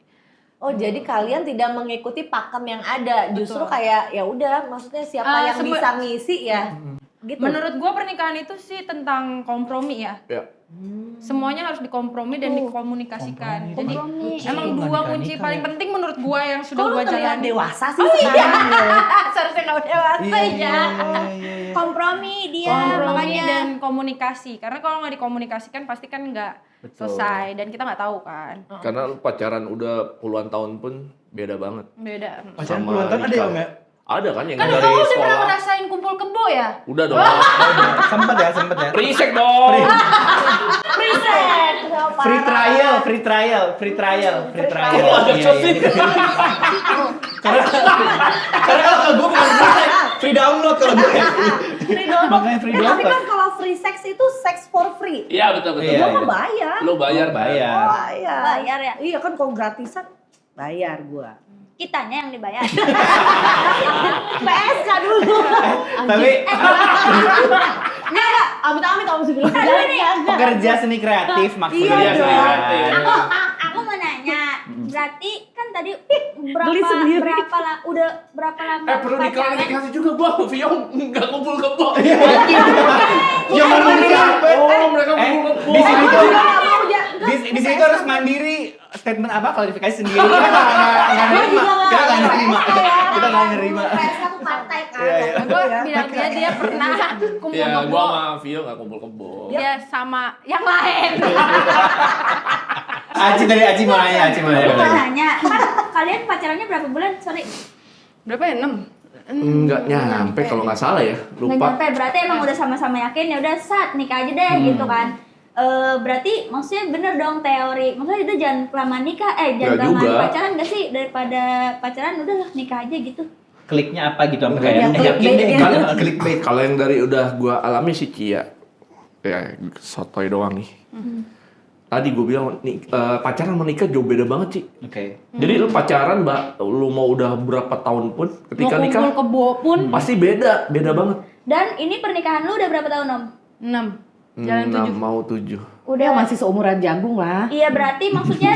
Oh jadi kalian tidak mengikuti pakem yang ada, justru kayak ya udah, maksudnya siapa yang bisa ngisi ya, gitu. Menurut gua pernikahan itu sih tentang kompromi ya. Ya. Semuanya harus dikompromi dan dikomunikasikan. Jadi Kompromi. emang dua kunci paling penting menurut gua yang Kok sudah lu gua terlihat jalani. dewasa sih sekarang ya? Seharusnya nggak dewasa ya. Kompromi dia Kompromi makanya. dan komunikasi. Karena kalau nggak dikomunikasikan pasti kan nggak selesai dan kita nggak tahu kan. Karena lu pacaran udah puluhan tahun pun beda banget. Beda. Pacaran Sama puluhan tahun ada ya nikah. Om ya? Ada kan yang Kan dari kamu udah pernah sekolah. ngerasain kumpul kebo ya? Udah dong. Sempet ya. Risek dong. Preset. Free trial. Oh, ada Iya, cosi. iya. Karena kalau gue bukan free download kalau gue. Makanya free Tapi download. kan kalau free sex itu sex for free. Iya betul. Iya, Lo iya. mah bayar. Lo bayar. Bayar. Bayar ya. Iya kan kalau gratisan bayar gua. Kitanya yang dibayar. PSK dulu. Tapi Amit-amit kamu sebelum pekerja seni kreatif maksudnya. Iya, seni kreatif. Aku mau nanya. Berarti kan tadi Beli sendiri. udah berapa lama Perlu diklarifikasi juga gua Viong nggak kumpul kebo. Yang mana siapa? Oh mereka kumpul kebo. Di sini tuh di sini tuh harus mandiri statement apa klarifikasi sendiri. Kita nggak nerima. Kita nggak nerima. PSK tuh partai kan. Iya, iya. Gue bilang dia pernah kumpul Iya, kebo. gua sama Vio nggak kumpul kebo. Dia sama yang lain. Aci mau nanya. Aku mau nanya, kan kalian pacarannya berapa bulan? Sorry. Berapa ya? 6? Enggak nyampe kalau nggak salah ya. Nggak Lupa. nyampe, berarti emang udah sama-sama yakin ya udah saat nikah aja deh gitu kan. Berarti maksudnya bener dong teori. Maksudnya itu jangan kelamaan nikah, jangan Nggak kelamaan juga. pacaran gak sih, daripada pacaran udah lah nikah aja gitu. Kliknya apa gitu sampai Enggak kayak juga. yakin deh Clickbait. kalau clickbait. Kalau yang dari udah gua alami sih Cia. Ya, sotoy doang nih. Tadi gue bilang pacaran sama nikah jauh beda banget sih. Oke. Jadi lu pacaran, lu mau udah berapa tahun pun, ketika Mau nikah kumpul kebo pun pasti beda banget. Dan ini pernikahan lu udah berapa tahun Om? 6. Jalan 6 7. mau 7. Udah masih seumuran jagung lah. Iya berarti maksudnya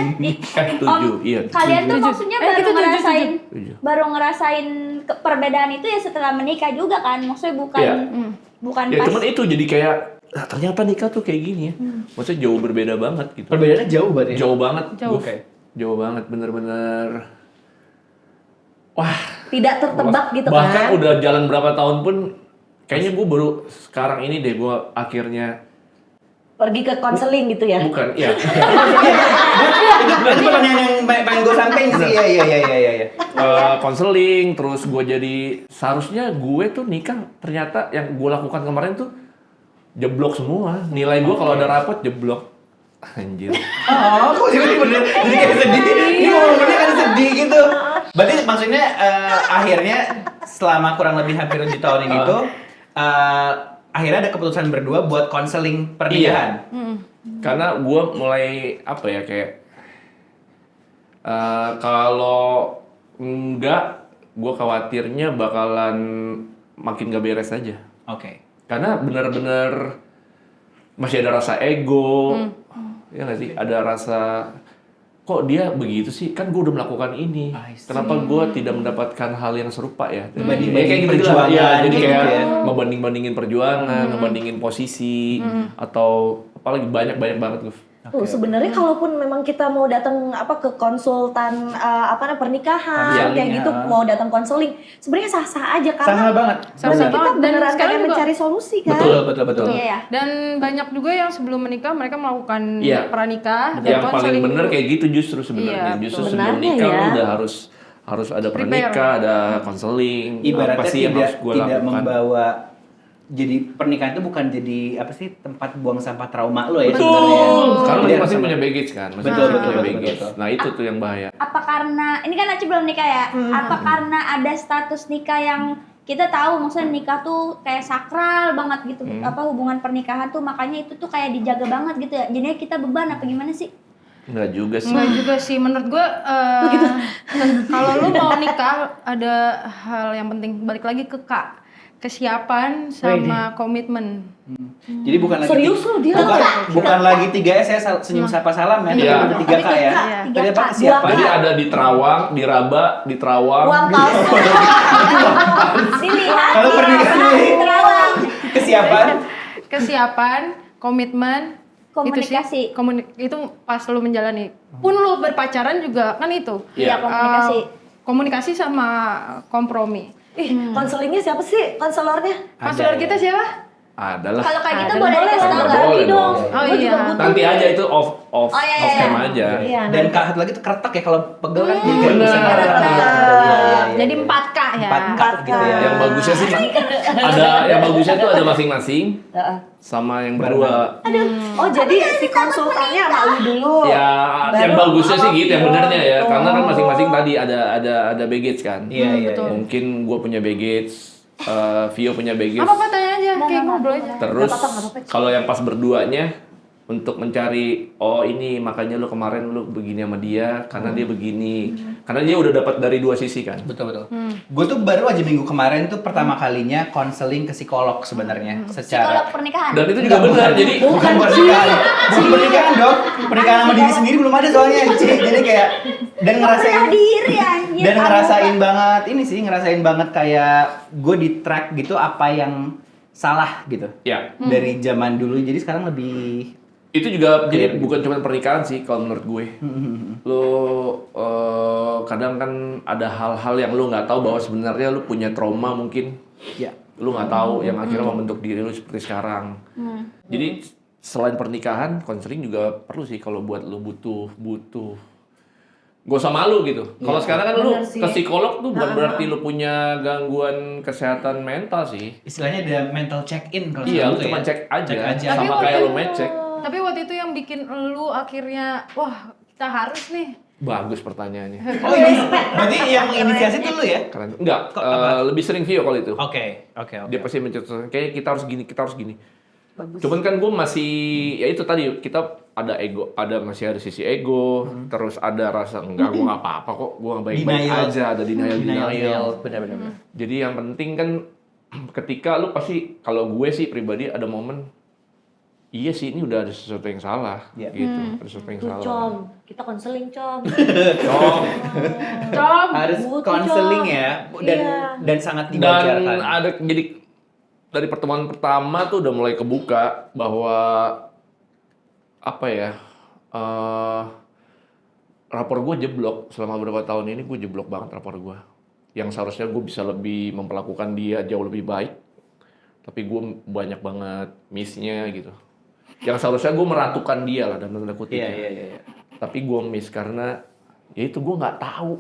Tujuh, iya. kalian tuh maksudnya baru gitu, ngerasain Tujuh. baru ngerasain perbedaan itu ya setelah menikah juga kan? Maksudnya bukan Iya. bukan Ya pas. cuman itu jadi kayak ternyata nikah tuh kayak gini ya. Maksudnya jauh berbeda banget gitu. Perbedaannya jauh berarti. Jauh banget. Jauh. Oke. Jauh banget bener-bener. Wah, Tidak tertebak gitu bahkan kan. udah jalan berapa tahun pun kayaknya gue baru sekarang ini deh gue akhirnya pergi ke konseling gitu ya? Bukan, iya. Itu pertanyaan yang pengen gue sampein sih. Iya. Konseling, terus gue jadi seharusnya gue tuh nikah ternyata yang gue lakukan kemarin tuh jeblok semua. Nilai gue kalau ada rapot jeblok. Anjir. Oh, kok jadi bener, jadi kayak sedih. Ini momennya kan sedih gitu. Berarti maksudnya akhirnya selama kurang lebih hampir 7 tahun ini tuh akhirnya ada keputusan berdua buat konseling pernikahan. Karena gue mulai apa ya kayak kalau enggak, gue khawatirnya bakalan makin gak beres aja. Oke. Karena benar-benar masih ada rasa ego, ya nggak sih? Ada rasa kok dia begitu sih? Kan gue udah melakukan ini. Kenapa gue tidak mendapatkan hal yang serupa ya? Banding-bandingin gitu lah. perjuangan Ya, jadi gitu kayak ya. ngebanding-bandingin perjuangan, ngebandingin posisi, atau apalagi banyak banget gue. Sebenarnya kalaupun memang kita mau datang ke konsultan pernikahan Konseling, kayak gitu, ya. mau datang konseling, sebenarnya sah-sah aja Sah karena banget. Sah-sah berarti kita banget. Dan beneran sekarang pengen juga- mencari solusi kan? Betul. Iya ya. Dan banyak juga yang sebelum menikah mereka melakukan Iya. pranikah dan Yang paling konseling bener dulu. kayak gitu justru sebenarnya. Iya, Justru betul. sebelum Sebenarnya nikah ya. lu udah harus ada pranikah, ada konseling. Ibaratnya apa sih yang harus gue tidak lakukan? membawa, jadi pernikahan itu bukan jadi apa sih tempat buang sampah trauma lo ya Betul. sebenarnya. Sekarang Jadi masih harus- punya baggage kan. Masih Betul, punya betul. baggage. Nah itu tuh yang bahaya. Apa karena ini kan Aci belum nikah ya? Apa karena ada status nikah yang kita tahu maksudnya nikah tuh kayak sakral banget gitu. Apa hubungan pernikahan tuh makanya itu tuh kayak dijaga banget gitu ya. Jadinya kita beban apa gimana sih? Enggak juga sih. Enggak juga sih, menurut gue kalau lu mau nikah ada hal yang penting, balik lagi ke kesiapan sama komitmen. Jadi bukan lagi Serius lo, dia bukan lagi 3S ya, senyum sapa salam ya, Iya. tapi 3K ya. Iya. Tadi apa 3K. kesiapan? Jadi ada di Terawang, di Raba, di Terawang. Uang palsu. Dilihat. Kalau pernikahan ini Terawang. kesiapan. Kesiapan, komitmen, Komunikasi. itu pas lu menjalani. Pun lu berpacaran juga kan itu. Iya, komunikasi. Komunikasi sama kompromi. Konselingnya siapa sih? Konselornya? Konselor kita siapa? Adalah. Kalau kayak gitu Ada. boleh dikasih tahu Nggak nggak? boleh dong. dong. Oh Gua iya. juga butuh Nanti nih. aja itu off Oh, iya, off cam iya. aja. Iya, Dan satu lagi tuh keretak ya, kalau pegel kan jadi kayak Bener. bisa Keretak. Jadi 4K ya. 4K gitu ya. Yang bagusnya sih yang bagusnya tuh ada masing-masing sama yang berdua. Oh jadi si konsultannya sama lu dulu? Ya, yang Baru bagusnya sih sama gitu, yang Vio. benernya ya. Oh. Karena kan masing-masing tadi ada baggage kan. Iya. Mungkin gue punya baggage, Vio punya baggage. Apa tanya aja, kayak ngobrol aja. Terus Nggak apa-apa. kalau yang pas berduanya untuk mencari ini makanya lu kemarin lu begini sama dia karena dia begini. Karena dia udah dapat dari dua sisi kan. Betul. Gue tuh baru aja minggu kemarin tuh pertama kalinya konseling ke psikolog sebenarnya Psikolog secara pernikahan. Dan itu juga benar. Jadi bukan pernikahan. Bukan pernikahan, Dok. Pernikahan sama diri sendiri belum ada soalnya, Ci. Jadi kayak dan ngerasain Pernah diri anjir. dan ngerasain banget ini sih, ngerasain banget kayak gue di track gitu apa yang salah gitu. ya, Dari zaman dulu jadi sekarang lebih itu juga jadi bukan cuma pernikahan sih kalau menurut gue. Lu kadang kan ada hal-hal yang lu nggak tahu bahwa sebenarnya lu punya trauma mungkin. ya. Lu nggak tahu yang akhirnya membentuk diri lu seperti sekarang. Jadi selain pernikahan, konseling juga perlu sih kalau buat lu butuh. Gak usah malu gitu. Kalau sekarang kan lu bener sih. ke psikolog tuh bukan berarti lu punya gangguan kesehatan mental sih. Istilahnya ada mental check-in kalau Iya, lu sekarang tuh cuma ya. cek aja, Cek aja. Tapi sama waktu kayak lu itu- ngecek. Tapi waktu itu yang bikin lu akhirnya, wah kita harus nih. Bagus pertanyaannya. Oh ini berarti yang inisiasi tuh lu ya? Keren. Enggak, Kok apa? lebih sering Vio kalau itu. Oke. Dia pasti mencetuskan kayak kita harus gini. Cuman kan gue masih ya itu tadi kita ada ego, masih ada sisi ego, terus ada rasa enggak gue nggak apa-apa kok, gue baik-baik Denial. aja, ada denial. Benar. Jadi yang penting kan ketika lu pasti kalau gue sih pribadi ada momen iya sih ini udah ada sesuatu yang salah Iya. gitu, ada sesuatu yang Tuh, salah. Com, kita konseling, Com. Cong. Coba. Harus Butuh, konseling Cok. ya dan Iya. dan sangat Dan diwajarkan. ada jadi dari pertemuan pertama tuh udah mulai kebuka bahwa apa ya rapor gue jeblok selama beberapa tahun ini, gue jeblok banget rapor gue. Yang seharusnya gue bisa lebih memperlakukan dia jauh lebih baik, tapi gue banyak banget miss-nya gitu. yang seharusnya gue meratukan dia lah dalam tanda kutip. Iya. Tapi gue miss karena ya itu gue nggak tahu.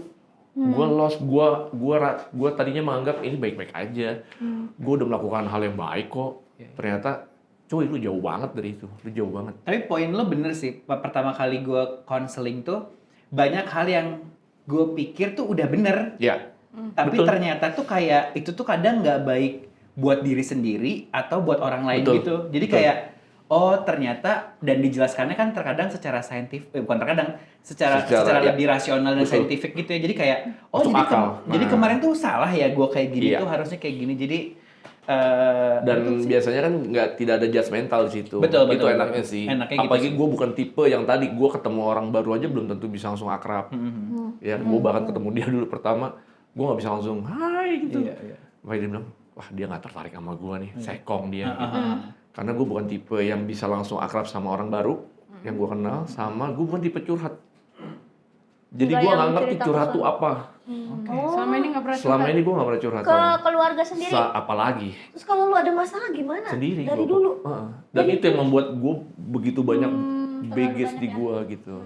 Gue lost, gue tadinya menganggap ini baik-baik aja. Gue udah melakukan hal yang baik kok. Ternyata, cuy lu jauh banget dari itu, lu jauh banget. Tapi poin lo bener sih, pertama kali gue counseling tuh banyak hal yang gue pikir tuh udah bener. Ya. Tapi Betul. ternyata tuh kayak itu tuh kadang nggak baik buat diri sendiri atau buat orang lain Betul. gitu. Jadi Betul. kayak oh ternyata dan dijelaskannya kan terkadang secara saintifik, bukan terkadang secara ya. lebih rasional dan Betul. saintifik gitu ya. Jadi kayak oh Masuk jadi akal. jadi Nah. kemarin tuh salah ya gue kayak gini Iya. tuh harusnya kayak gini. Jadi Dan betul sih. biasanya kan tidak ada judgmental di situ. Betul, Itu betul, enaknya betul. sih. Enaknya gitu Apalagi sih. gue bukan tipe yang tadi gue ketemu orang baru aja belum tentu bisa langsung akrab. Ya, gue bahkan ketemu dia dulu pertama, gue nggak bisa langsung hai gitu. Iya. Makanya dia bilang, wah dia nggak tertarik sama gue nih, sekong dia. Gitu. Ah. Karena gue bukan tipe yang bisa langsung akrab sama orang baru yang gue kenal, sama gue bukan tipe curhat. Jadi Nggak gue yang nggak ngerti cerita curhat ke tuh apa. Selama ini nggak pernah Selama curhat. ini gue nggak pernah curhat. Ke keluarga sendiri. Apalagi Terus kalau lu ada masalah gimana? sendiri Dari gua. dulu. Heeh. Dan itu yang membuat gue begitu banyak baggage di gue gitu.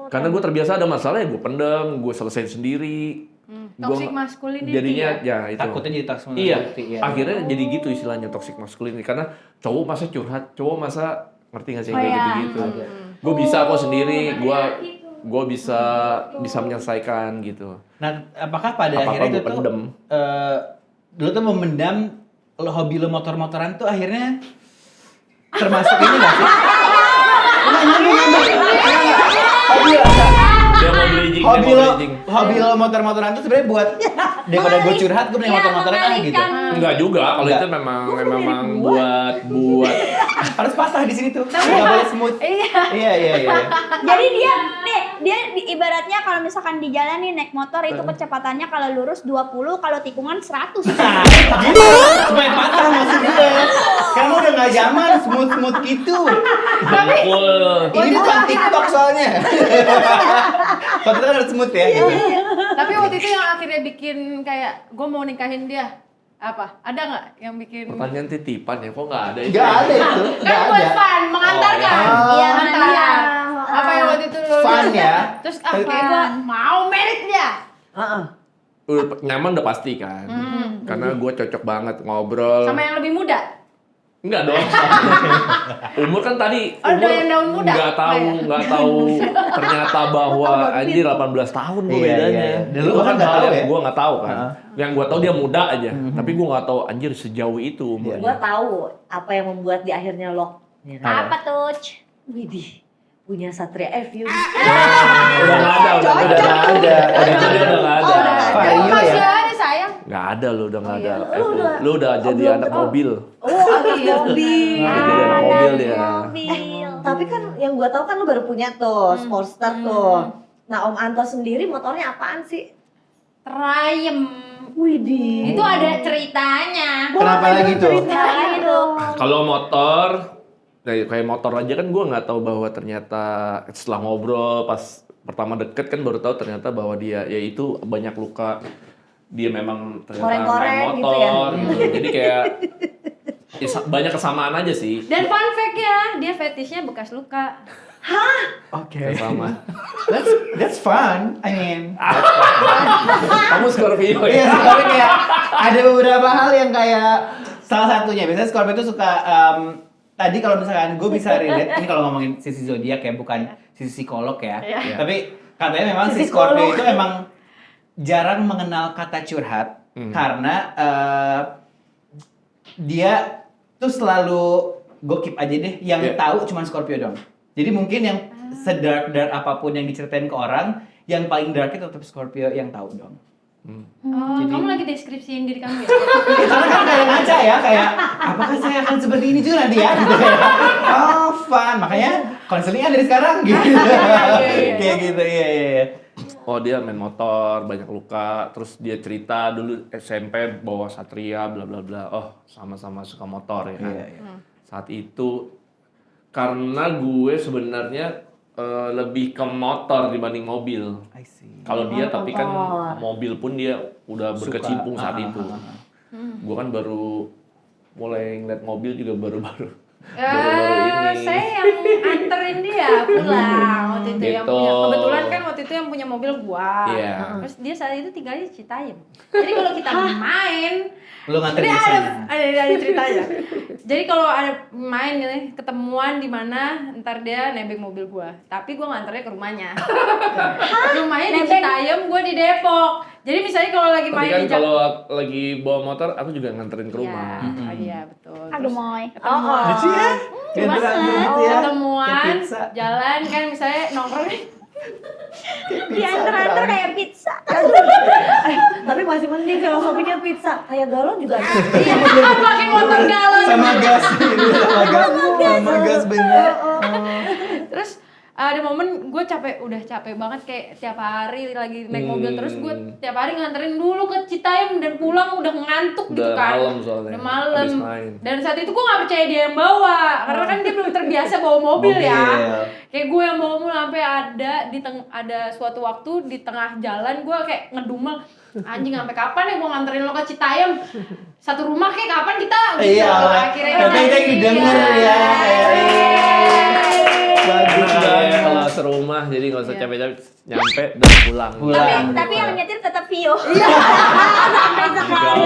Karena gue terbiasa ada masalah ya gue pendam, gue selesain sendiri. Toxic masculinity jadinya ya? ya itu. Takutnya jadi toxic Iya. masculinity, iya. Akhirnya jadi gitu istilahnya toxic masculinity karena cowok masa curhat, cowok masa ngerti nggak sih Oh, kayak iya. gitu-gitu. Gue bisa kok sendiri, gue bisa menyelesaikan gitu. Nah, apakah pada Apa-apa akhirnya gua itu tuh pendem. dulu tuh memendam hobi lo motor-motoran tuh akhirnya termasuk ini nggak sih? Hobi lo, Dia mau bridging, hobi lo, hobi lo motor-motoran tuh sebenarnya buat daripada gue curhat gue punya Iya, motor-motoran kan gitu. mengalihkan. Enggak juga, kalau Enggak. itu memang buat Harus patah di sini tuh, nggak boleh smooth. Iya. Jadi dia ibaratnya kalau misalkan di jalan nih naik motor itu kecepatannya kalau lurus 20, kalau tikungan 100. Nah, gitu, supaya patah maksud gue. Kamu udah nggak zaman smooth gitu. Ini bukan TikTok soalnya. Kalau itu kan harus smooth ya. Gitu. Tapi waktu itu yang akhirnya bikin kayak gue mau nikahin dia apa? Ada nggak yang bikin? pertanyaan titipan ya, kok nggak ada itu? Nggak ada itu, Kan nggak buat ada. fun, mengantarkan. Oh, Iya, Mengantarkan. Apa yang waktu itu lo Fun ya. Terus kayak gue mau merit dia. Heeh. Udah nyaman udah pasti kan. Karena gue cocok banget ngobrol. Sama yang lebih muda. Enggak dong. Umur kan tadi Oh, doyan daun muda? nggak tahu ternyata bahwa anjir 18 tahun gue Iya, bedanya. iya. Dan lu Itu bahkan nggak hal tahu yang ya? gue nggak tahu kan. Heeh. Yang gue tahu dia muda aja, tapi gue nggak tahu anjir sejauh itu umurnya. Gua tahu apa yang membuat di akhirnya lock. Ya kan? Apa tuh? Widih, punya Satria FU. Udah nggak ada, udah nggak ada. Dia udah nggak ada. Vario Masih ya. ada sayang. Nggak ada lu udah nggak ada. Lu udah- Lu udah jadi belum anak kenal. mobil. Oh, ada mobil. Udah jadi anak mobil dia. Mobil. Tapi kan yang gua tahu kan lu baru punya tuh, Sportster tuh. Nah, Om Anto sendiri motornya apaan sih? Triumph. Widih. Itu ada ceritanya. Kenapa lagi tuh? Nah, itu. Kalau motor, kayak motor aja kan gue nggak tahu bahwa ternyata setelah ngobrol pas pertama deket kan baru tahu ternyata bahwa dia ya itu banyak luka. Dia memang ternyata Koreng-koreng main gitu motor gitu. Jadi kayak ya, banyak kesamaan aja sih. Dan fun fact-nya, dia fetishnya bekas luka. Oke. Sama. That's fun. I mean. Kamu Scorpio Iya, ya? tapi kayak ada beberapa hal yang kayak salah satunya biasanya Scorpio itu suka tadi kalau misalkan gue bisa relate ini kalau ngomongin sisi zodiak ya bukan sisi psikolog ya. Iya. Tapi katanya memang si Sisi Scorpio psikolog. itu emang jarang mengenal kata curhat karena dia tuh selalu gokip aja deh yang Iya. tahu cuma Scorpio dong. Jadi mungkin yang sedark apapun yang diceritain ke orang, yang paling dark itu tetap Scorpio yang tahu dong. Oh, kamu lagi deskripsiin diri kamu ya? Ya, karena kan kayak ngaca ya, kayak apakah saya akan seperti ini juga nanti ya? Gitu ya. Oh, fun. Makanya konseling dari sekarang gitu. Kayak gitu, iya. Oh dia main motor, banyak luka, terus dia cerita dulu SMP bawa Satria, bla bla bla. Oh sama-sama suka motor ya kan. Iya. Saat itu karena gue sebenarnya lebih ke motor dibanding mobil. I see. Kalau dia tapi kan motor. mobil pun dia udah Suka. berkecimpung saat itu. Ah. Gue kan baru mulai ngeliat mobil juga baru-baru Baru-baru ini. Saya yang anterin dia pulang waktu itu yang Gitu. punya. Kebetulan kan waktu itu yang punya mobil gua. Iya. Terus dia saat itu tinggalnya di Citayam. Jadi kalau kita main, Lu nganter ini di sana. ada ceritanya. Jadi kalau ada main gitu, ketemuan di mana, ntar dia nebeng mobil gua. Tapi gua nganternya ke rumahnya. Rumahnya di Citayam, gua di Depok. Jadi misalnya kalau lagi Tapi main kan di kalau lagi bawa motor, aku juga nganterin ke rumah. Iya, betul. Aduh moy. Ketemuan. Lucu ya? Gantian banget ya. Ketemuan, Kayak pizza. jalan kan misalnya nongkrong Diantar-antar kayak pizza. Tapi masih mending filosofinya pizza. Kayak galon juga ada. iya, pakai motor galon. Sama gas ini, sama gas bener. Terus ada momen gue udah capek banget kayak tiap hari lagi naik mobil terus gue tiap hari nganterin dulu ke Citayam dan pulang udah ngantuk gitu Udah kan. malam soalnya, Udah malam. habis main. Dan saat itu gue nggak percaya dia yang bawa karena kan dia belum terbiasa bawa mobil ya. Kayak gue yang bawa mobil sampai ada suatu waktu di tengah jalan gue kayak ngedumel anjing sampai kapan ya gue nganterin lo ke Citayam satu rumah kayak kapan kita gitu. Iya, Akhirnya tapi kita didengar ya. Bagus Enak banget. ya kalau serumah, jadi nggak usah Iya. capek-capek, nyampe dan pulang. Tapi yang nyetir tetap Vio. Gue udah mantap dong.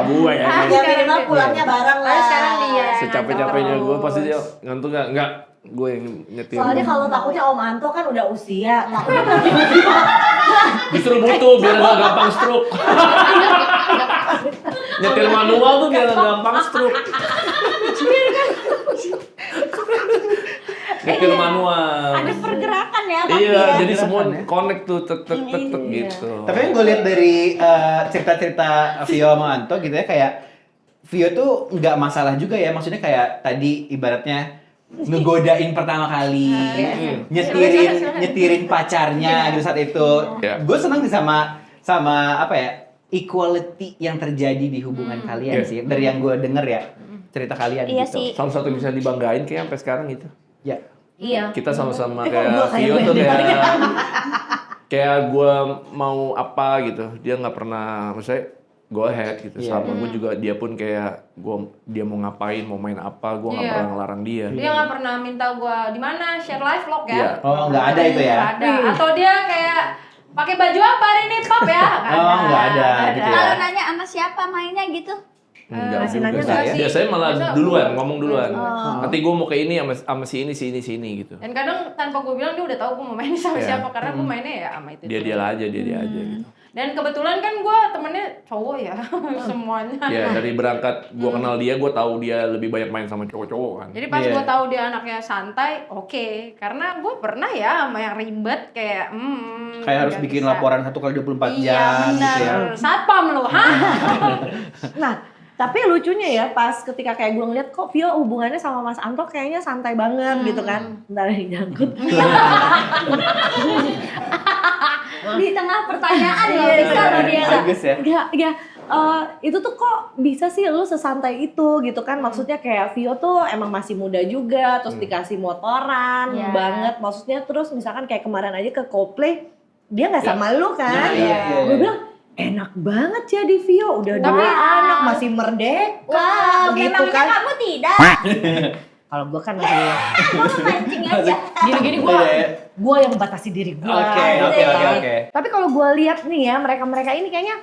Gue ya. Ya minimal pulangnya bareng lah. Sekarang dia. Secapek-capeknya gue pasti dia ngantuk nggak, gue yang nyetir. Soalnya kalau takutnya Om Anto kan udah usia, takutnya Justru butuh biar nggak gampang stroke. Nyetir manual tuh biar nggak gampang stroke. Nyetir manual. Ada pergerakan ya tapi Iya, ya. jadi semua Gerakan ya. connect tuh tek tek tek tek gitu. Tapi yang gue lihat dari cerita-cerita Vio sama Anto gitu ya, kayak Vio tuh nggak masalah juga ya, maksudnya kayak tadi ibaratnya ngegodain pertama kali, nyetirin pacarnya gitu saat itu. Iya. Gue seneng sih sama apa ya, equality yang terjadi di hubungan kalian Iya. sih, dari yang gue denger ya cerita kalian Iya gitu. sih. Salah satu yang bisa dibanggain kayak sampai sekarang gitu. Ya. iya. Kita sama-sama kok gua kayak Vio kayak tuh gue kayak gue mau apa gitu, dia nggak pernah, maksudnya go ahead gitu. Iya. Sama gue juga, dia pun kayak dia mau ngapain, mau main apa, gue nggak Iya. pernah ngelarang dia. Dia nggak pernah minta gue di mana share live vlog ya. Iya. Oh, nggak ada itu ya? Nggak ada. Atau dia kayak pakai baju apa hari ini pap ya? Oh, nggak ada gitu ya. Kalau nanya sama siapa mainnya gitu. Enggak masih juga nanya sih. nggak sih? Biasanya malah Biasa duluan, ngomong duluan. Oh. Nanti gue mau ke ini sama si ini gitu. Dan kadang tanpa gue bilang dia udah tahu gue mau main sama Iya. siapa karena gue mainnya ya sama itu. Dia aja gitu. Dan kebetulan kan gue temennya cowok ya semuanya. Ya dari berangkat gue kenal dia, gue tahu dia lebih banyak main sama cowok-cowok kan. Jadi pas Iya. gue tahu dia anaknya santai, oke. Karena gue pernah ya sama yang ribet kayak Kayak harus nggak bikin bisa. laporan 1x24 Iya jam benar. gitu ya. Satpam lo, hah? Nah, tapi lucunya ya pas ketika kayak gue ngeliat kok Vio hubungannya sama Mas Anto kayaknya santai banget gitu kan. Bentar nih nyangkut. Di tengah pertanyaan loh bisa loh dia. Bagus ya. Enggak, itu tuh kok bisa sih lu sesantai itu gitu kan. Maksudnya kayak Vio tuh emang masih muda juga, terus dikasih motoran Iya. banget. Maksudnya terus misalkan kayak kemarin aja ke Coldplay, dia nggak sama lu kan. Iya. Gue bilang enak banget jadi Vio, udah Tapi- dua anak masih merdeka Wow, gitu memangnya kan. kamu tidak? Kalau gue kan masih Kamu mancing aja. gini-gini gue yang batasi diri gue. Oke. Tapi kalau gue lihat nih ya mereka ini kayaknya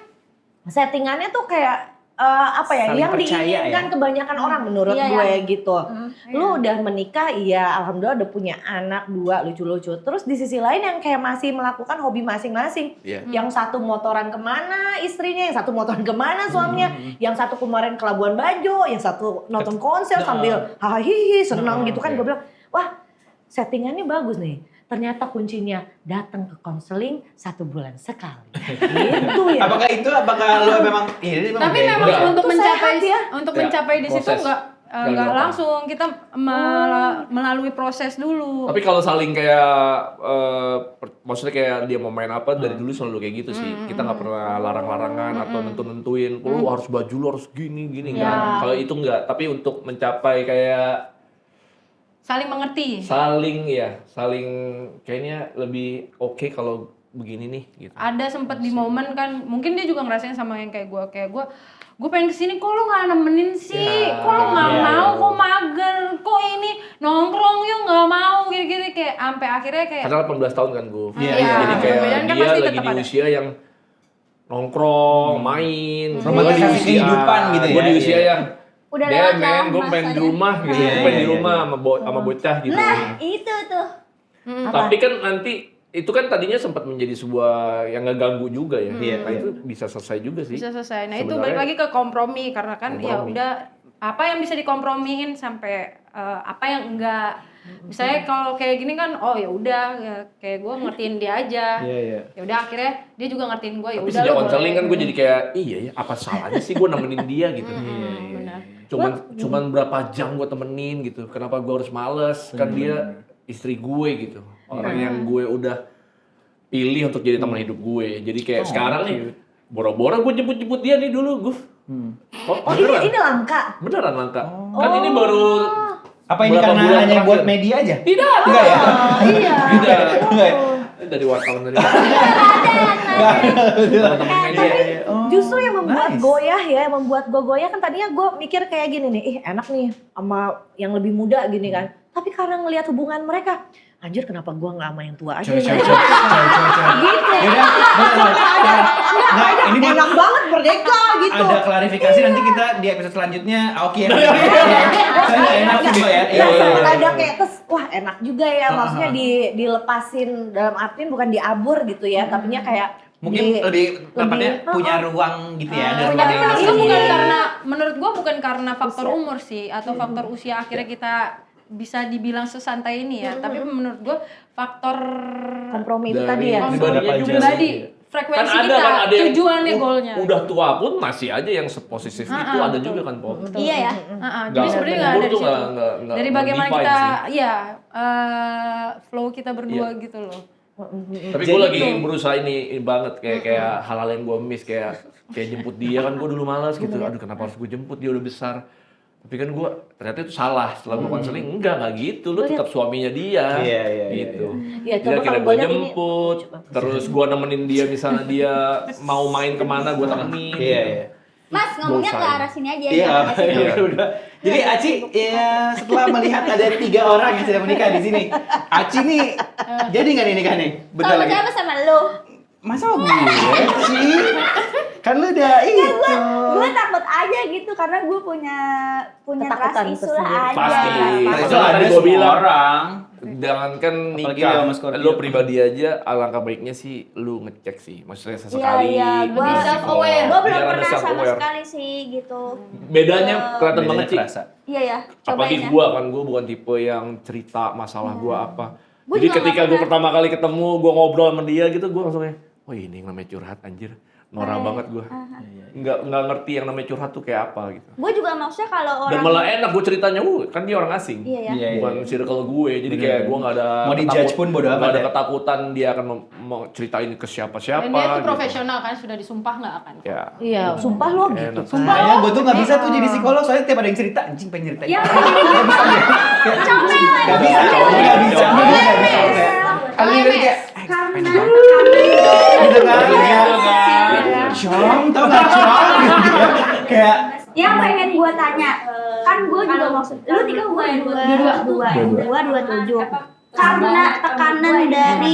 settingannya tuh kayak apa ya Saling yang percaya diinginkan ya? kebanyakan orang menurut Iya, gue iya. gitu. Lu udah menikah, iya alhamdulillah udah punya anak 2 lucu-lucu. Terus di sisi lain yang kayak masih melakukan hobi masing-masing. Iya. Yang satu motoran kemana istrinya, yang satu motoran kemana suaminya, yang satu kemarin ke Labuan Bajo, yang satu nonton konser sambil hahihi senang gitu kan. oke. Gue bilang wah settingannya bagus nih. Ternyata kuncinya datang ke konseling 1 bulan sekali. Gitu ya. Apakah lo memang ini Tapi beda? memang Enggak. untuk Itu mencapai sehat ya. untuk Ya, mencapai di situ proses. nggak Jangan nggak gampang. langsung kita melalui proses dulu. Tapi kalau saling kayak maksudnya kayak dia mau main apa dari dulu selalu kayak gitu sih. Kita nggak pernah larang-larangan atau nentuin, lu harus baju lu harus gini enggak. Kalau itu enggak, tapi untuk mencapai kayak Saling mengerti. saling kayaknya lebih oke kalau begini nih gitu. Ada sempet di momen kan, mungkin dia juga ngerasain sama yang kayak gue pengen kesini kok lu nggak nemenin sih, Ya. kok sampai akhirnya kayak Karena 18 tahun kan gue. Iya, iya. Jadi kayak Perbedaan kan dia pasti lagi tetap di ada. usia yang nongkrong, main. Romantisasi kehidupan gitu ya. Gue di usia Iya. yang Udah dia lewat main, lah gue main di masanya. rumah gitu. Iya, Gue main iya, di iya. rumah sama bocah gitu. Nah, itu tuh. Tapi kan nanti itu kan tadinya sempat menjadi sebuah yang ngeganggu juga ya. Iya, Nah, itu bisa selesai juga sih. bisa selesai. Nah itu Sebenarnya- balik lagi ke kompromi karena kan ya Kompromi. udah apa yang bisa dikompromiin sampai apa yang enggak. Misalnya kalau kayak gini kan, oh ya udah ya, kayak gue ngertiin dia aja. Iya, iya. Ya udah akhirnya dia juga ngertiin gue. Ya Tapi udah sejak lu konseling boleh. kan gue jadi kayak iya ya apa salahnya sih gue nemenin dia gitu. Benar. Cuman berapa jam gue temenin gitu. Kenapa gue harus males? Kan dia istri gue gitu. Orang yang gue udah pilih untuk jadi teman hidup gue. Jadi kayak sekarang nih boro-boro gue jemput dia nih dulu gue. Oh, Oh beneran? ini langka. Beneran langka. Kan ini baru Apa ini berapa karena bulan hanya terakhir? buat media aja? Tidak. Enggak ya? Iya. Tidak. Enggak ya? Dari wartawan dari teman-teman media. Justru yang membuat Nice. goyah ya, yang membuat gue goyah kan tadinya gue mikir kayak gini nih, enak nih sama yang lebih muda gini kan. Tapi karena ngelihat hubungan mereka, anjir kenapa gue nggak sama yang tua aja Coy, ya? coy, coy, coy, coy, coy. Gitu. Yaudah, bener. Nah, ini buat Enak banget merdeka gitu. ada klarifikasi nanti kita di episode selanjutnya. Oke ya. Saya enak juga ya. Iya, Nah, iya, iya. ada kayak terus wah enak juga ya, maksudnya dilepasin dalam artian bukan diabur gitu ya, tapinya kayak Mungkin lebih tepatnya lebih- punya ruang gitu ya dalam Tapi diri menurut sendiri. gue bukan karena menurut gue bukan karena faktor umur sih atau faktor usia akhirnya kita bisa dibilang sesantai ini ya. Tapi menurut gue faktor kompromi itu Dari tadi ya. pribadinya juga pribadi, sih. frekuensi Kan kita, ada yang tujuannya, goalnya. udah tua pun masih aja yang seposisif itu ada juga kan Pop. Iya ya. Jadi sebenarnya nggak ada di situ. Nggak Dari bagaimana define kita, sih. ya flow kita berdua Iya. gitu loh. Tapi gue lagi berusaha ini banget kayak hal-hal yang gue miss kayak jemput dia kan gue dulu malas gitu. Aduh kenapa harus gue jemput, dia udah besar. Tapi kan gue ternyata itu salah. Setelah gue konseling enggak gitu. Lu tetap suaminya dia. Iya, iya, gitu. Iya, Jadi coba akhirnya kalau gue gua lihat ini- jemput, terus gue nemenin dia misalnya dia mau main kemana gue temenin. Iya, iya. Mas ngomongnya ke arah sini aja. Iya, jangan ke sini. iya, udah. Jadi Aci ya setelah melihat ada 3 orang yang sudah menikah di sini, Aci nih jadi nggak nih nikah nih? Bentar Sama lagi. siapa sama lu? Masa gue sih? Kan lu udah itu. Gue takut aja gitu karena gue punya Ketakutan trust issue tersendiri. lah ada. Pasti. Itu Makanya ada tadi gua semua bilang. orang. Jangankan Apalagi nikah, sama Scorpio. lu pribadi aja alangkah baiknya sih lu ngecek sih. Maksudnya sesekali. Iya, Lebih gua self-aware. Gue belum Biar ada pernah sama self-aware. sekali sih gitu. Bedanya kelihatan Bedanya banget sih. kerasa. Iya ya, Apalagi cobain ya. gua kan, gua bukan tipe yang cerita masalah gua apa. Gua Jadi juga ketika nggak gua pernah. pertama kali ketemu, gua ngobrol sama dia gitu, gua langsung kayak, wah ini yang namanya curhat anjir. Norak banget gua. Nggak ngerti yang namanya curhat tuh kayak apa gitu. Gue juga maksudnya kalau Dan orang malah enak gua ceritanya, kan dia orang asing. Iya ya. Iya, Bukan circle gue, jadi kayak gue nggak ada Mau dijudge pun bodo nggak amat ada ya. ketakutan dia akan mau ceritain ke siapa-siapa. Dan dia tuh gitu. profesional kan, sudah disumpah nggak akan. Ya. Iya, sumpah lo gitu. Enak. Makanya gue tuh nggak bisa tuh jadi psikolog soalnya tiap ada yang cerita anjing pengen ceritain. Ya, Nggak bisa aja. Nggak bisa, nggak bisa, nggak bisa. Kali ini kayak karena gitu kan ya. Iya. Cong, tau nggak cong? Kayak yang pengen gue tanya kan gue juga maksud lu nikah gue dua tujuh karena tekanan dari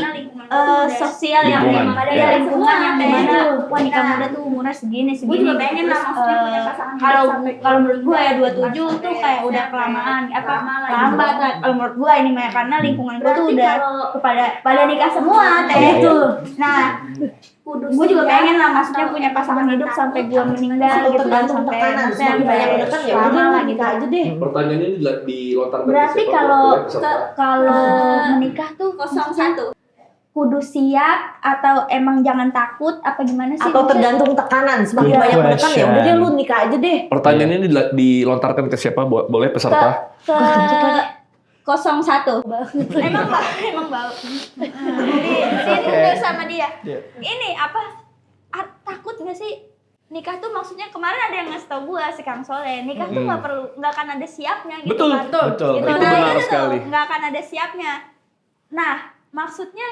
sosial yang Lingkungan. dari lingkungan yang dimana wah nikah muda tuh umurnya segini gue juga pengen lah maksudnya punya pasangan kalau menurut gue ya 27 tuh kayak udah kelamaan lambat lah kalau menurut gue ini Maya karena lingkungan gue tuh udah pada nikah semua teh tuh nah gue juga pengen lah maksudnya punya pasangan hidup sampai gue meninggal gitu kan Tergantung sampai tekanan, maksudnya semakin banyak yang dekat ya lama udah lah lu nikah aja deh. Pertanyaan ini dilontarkan berarti kalau menikah tuh 01 kudu siap atau emang jangan takut apa gimana sih Atau maksudnya? tergantung tekanan, semakin Good banyak menekan ya udah deh question. lu nikah aja deh. Pertanyaan ini dilontarkan ke siapa? Boleh peserta? ke 01 emang bau sini dulu sama dia ini apa takut nggak sih nikah tuh maksudnya kemarin ada yang ngasih tau gue si Kang Soleh nikah tuh nggak akan ada siapnya gitu Betul, kan betul. gitu. Itu Nah, benar itu tuh, sekali. nggak akan ada siapnya nah maksudnya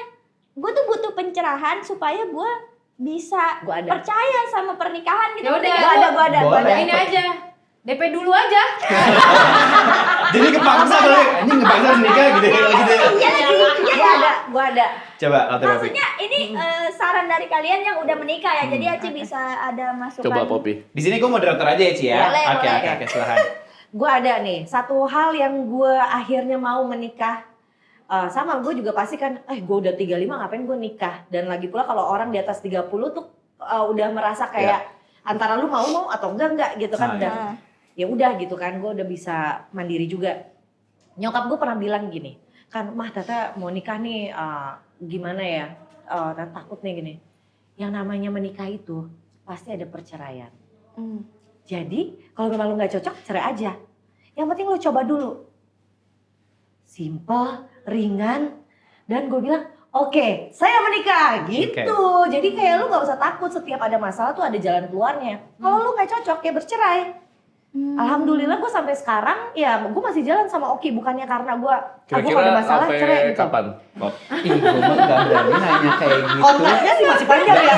gue tuh butuh pencerahan supaya gue bisa Gua ada. percaya sama pernikahan gitu Ya udah. gue ada Boleh. Ini aja, DP dulu aja. Jadi kepaksa kalau anjing ngepaksa harus nikah gitu ya. Gua ada. Coba Alter Popi. Maksudnya ini saran dari kalian yang udah menikah ya. Jadi Aci bisa ada masukan. Coba Popi. Di sini gue moderator aja ya, Ci ya. Boleh, Oke, boleh. oke, silahkan. Gue ada nih, satu hal yang gue akhirnya mau menikah. Sama gue juga pasti kan, gue udah 35 ngapain gue nikah. Dan lagi pula kalau orang di atas 30 tuh udah merasa kayak antara lu mau atau enggak gitu kan. Dan ya udah gitu kan, gue udah bisa mandiri juga. Nyokap gue pernah bilang gini, kan mah Tata mau nikah nih gimana ya, Tata takut nih gini. Yang namanya menikah itu pasti ada perceraian. Jadi kalau memang lu gak cocok, cerai aja. Yang penting lu coba dulu. Simple, ringan, dan gue bilang, oke, saya menikah gitu. Jadi kayak lu gak usah takut, setiap ada masalah tuh ada jalan keluarnya. Kalau lu gak cocok ya bercerai. Alhamdulillah gue sampai sekarang ya gue masih jalan sama Oki, bukannya karena gue ada Kira-kira masalah cerai sampai gitu. kapan? Pop? Ih, gue mah gak berani nanya kayak gitu. Kontraknya sih masih panjang ya.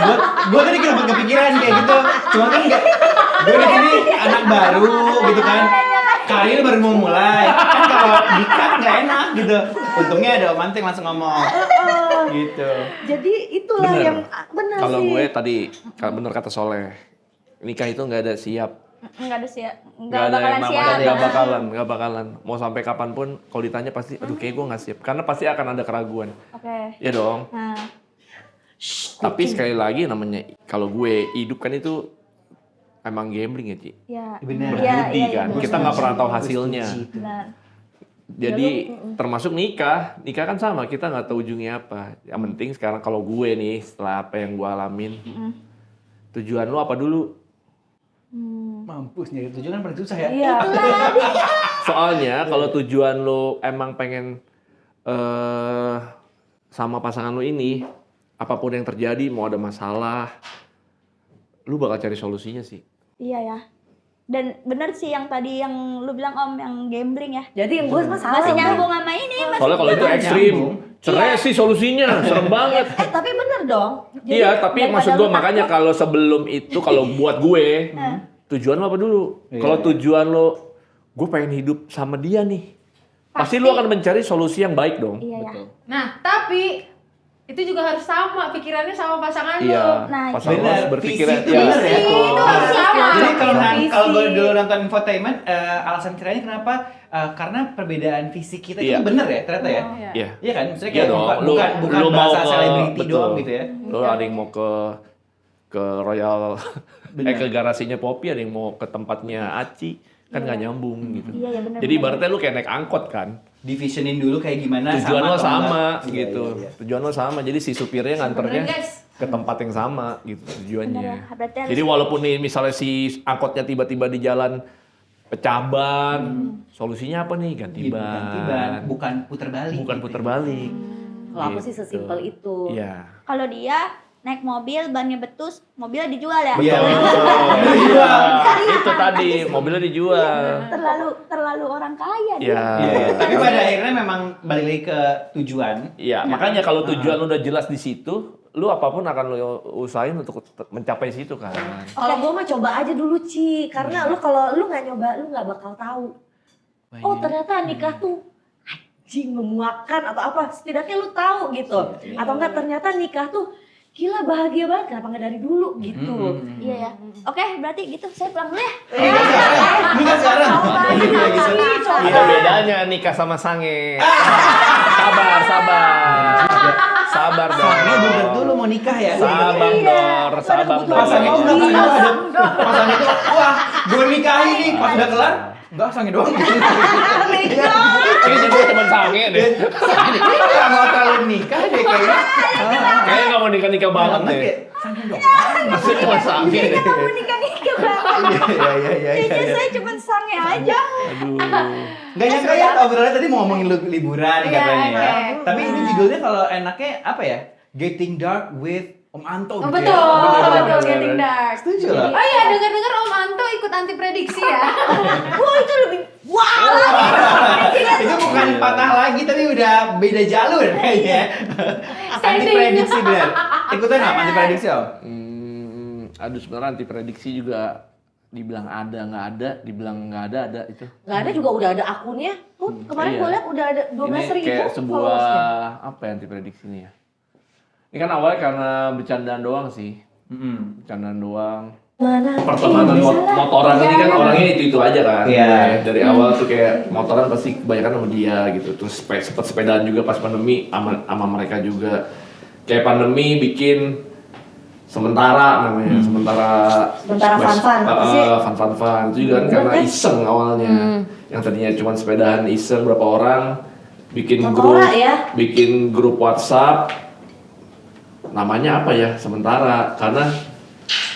Gue tadi kenapa kepikiran kayak gitu. Cuma kan enggak. Gue di sini anak baru gitu kan. Karir baru mau mulai. Kan kalau nikah nggak enak gitu. Untungnya ada Om Anteng langsung ngomong. Gitu. Jadi itulah Bener. yang benar sih. Kalau gue tadi, bener kata Soleh, nikah itu nggak ada siap. Enggak ada siap. Nggak Enggak ada bakalan yang siap. namanya, nggak bakalan. Mau sampai kapanpun, kalau ditanya pasti, aduh kayak gue nggak siap. Karena pasti akan ada keraguan. Oke. Ya dong. Nah, Tapi sekali lagi namanya, kalau gue hidup kan itu emang gambling ya Ci. ya. Benar. Berjudi Iya, kan. benar. Kita nggak pernah tahu hasilnya. Benar. Jadi termasuk nikah kan sama, kita nggak tahu ujungnya apa. Yang penting sekarang kalau gue nih, setelah apa yang gue alamin, tujuan lu apa dulu? Mampus nyari tujuan kan paling susah ya. Iya. Soalnya kalau tujuan lu emang pengen sama pasangan lu ini, apapun yang terjadi, mau ada masalah, lu bakal cari solusinya sih. Iya ya. Dan bener sih yang tadi yang lu bilang Om yang gambling ya. Jadi yang gue masalah. Masih nyambung sama ini, masih Soalnya kalau itu ekstrim, cerai sih solusinya, serem banget. Tapi bener dong. Jadi Iya, tapi daripada maksud gue lu makanya takut, kalau sebelum itu, kalau buat gue, tujuan lo apa dulu? Kalau tujuan lo, gue pengen hidup sama dia nih, pasti lo akan mencari solusi yang baik dong. Iya ya. Nah, tapi itu juga harus sama pikirannya sama pasangan Iya, lo. Nah, pasangan lo harus berpikir Visi itu bener ya. Itu harus sama. Jadi kalau gue Visi. dulu nonton infotainment, alasan cerainya kenapa? Karena perbedaan visi kita itu Iya. bener ya ternyata ya. Iya. Iya kan? Maksudnya Iya kayak dong, bukan lu mau bahasa ke selebriti betul. doang gitu ya. Lo ada yang mau ke Royal, ke garasinya Poppy, ada yang mau ke tempatnya Aci, kan nggak nyambung gitu. Iya, iya, bener, Jadi bener. ibaratnya lu kayak naik angkot kan. Divisionin dulu kayak gimana Tujuan lo atau sama enggak. gitu. Iya, iya, iya. Tujuan lo sama. Jadi si supirnya nganternya Bener, guys. ke tempat yang sama gitu tujuannya. Bener ya, berarti harus- Jadi walaupun nih misalnya si angkotnya tiba-tiba di jalan pecah ban, solusinya apa nih? Ganti Gitu, ban. ganti ban, bukan puter balik. Bukan gitu. puter balik. Kalau aku sih Gitu. sesimpel itu. Iya. Kalau dia naik mobil, bannya betus, mobilnya dijual ya. Iya. Betul. Iya. Itu tadi mobilnya dijual. Terlalu orang kaya dia. Iya. Iya, tapi pada akhirnya memang balik lagi ke tujuan. Iya, makanya kalau tujuan lu udah jelas di situ, lu apapun akan lu usahain untuk mencapai situ kan. Kalau gue mah coba aja dulu Ci, karena lu kalau lu nggak nyoba lu nggak bakal tahu. Oh ternyata nikah tuh anjing memuakan atau apa, setidaknya lu tahu gitu. Atau enggak ternyata nikah tuh gila bahagia banget, kenapa nggak dari dulu gitu. Iya ya. Oke, berarti gitu saya pulang dulu ya. Nikah sekarang. Itu bedanya nikah sama sange. Sabar dong. Sange belum tentu lu mau nikah ya. Sabar dong. Pasangnya udah ada. Pasangnya tuh, wah, gue nikahin nih. Pas udah kelar, enggak sange doang. Kayaknya gue temen sange deh. Orang mau terlalu nikah deh kayaknya. Kayaknya gak mau nikah-nikah banget deh. Sange doang. Maksudnya cuma sange deh. Kamu nikah banget. Iya. Kayaknya saya cuma sange aja. Aduh. Gak nyangka ya obrolannya tadi mau ngomongin liburan Iya, katanya ya. oke. Tapi ini judulnya kalau enaknya apa ya? Getting Dark with Om Anto Oh, gitu betul, ya. betul, Getting Dark. Setuju lah. Oh iya, dengar-dengar Om Anto ikut anti prediksi ya. Wah itu lebih wow. Itu bukan patah lagi tapi udah beda jalur kayaknya. Anti prediksi benar. Ikutan apa anti prediksi Om? Aduh sebenarnya anti prediksi juga dibilang ada nggak ada, dibilang nggak ada itu. Nggak ada juga udah ada akunnya. Tuh kemarin Iya. gue lihat udah ada 12.000 Ini kayak sebuah followersnya. apa yang diprediksi nih ya? Ini kan awalnya karena bercandaan doang sih, bercandaan doang. Mana? Pertemanan motoran ini kan orangnya itu aja kan. Iya. Dari awal tuh kayak motoran pasti kebanyakan sama dia gitu. Terus sempet sepedaan juga pas pandemi sama mereka juga. Kayak pandemi bikin sementara namanya, sementara fun-fun, apa sih? fun. Itu juga kan karena iseng awalnya. Yang tadinya cuma sepedaan iseng berapa orang bikin Motora grup, ya? bikin grup WhatsApp. Namanya apa ya? Sementara karena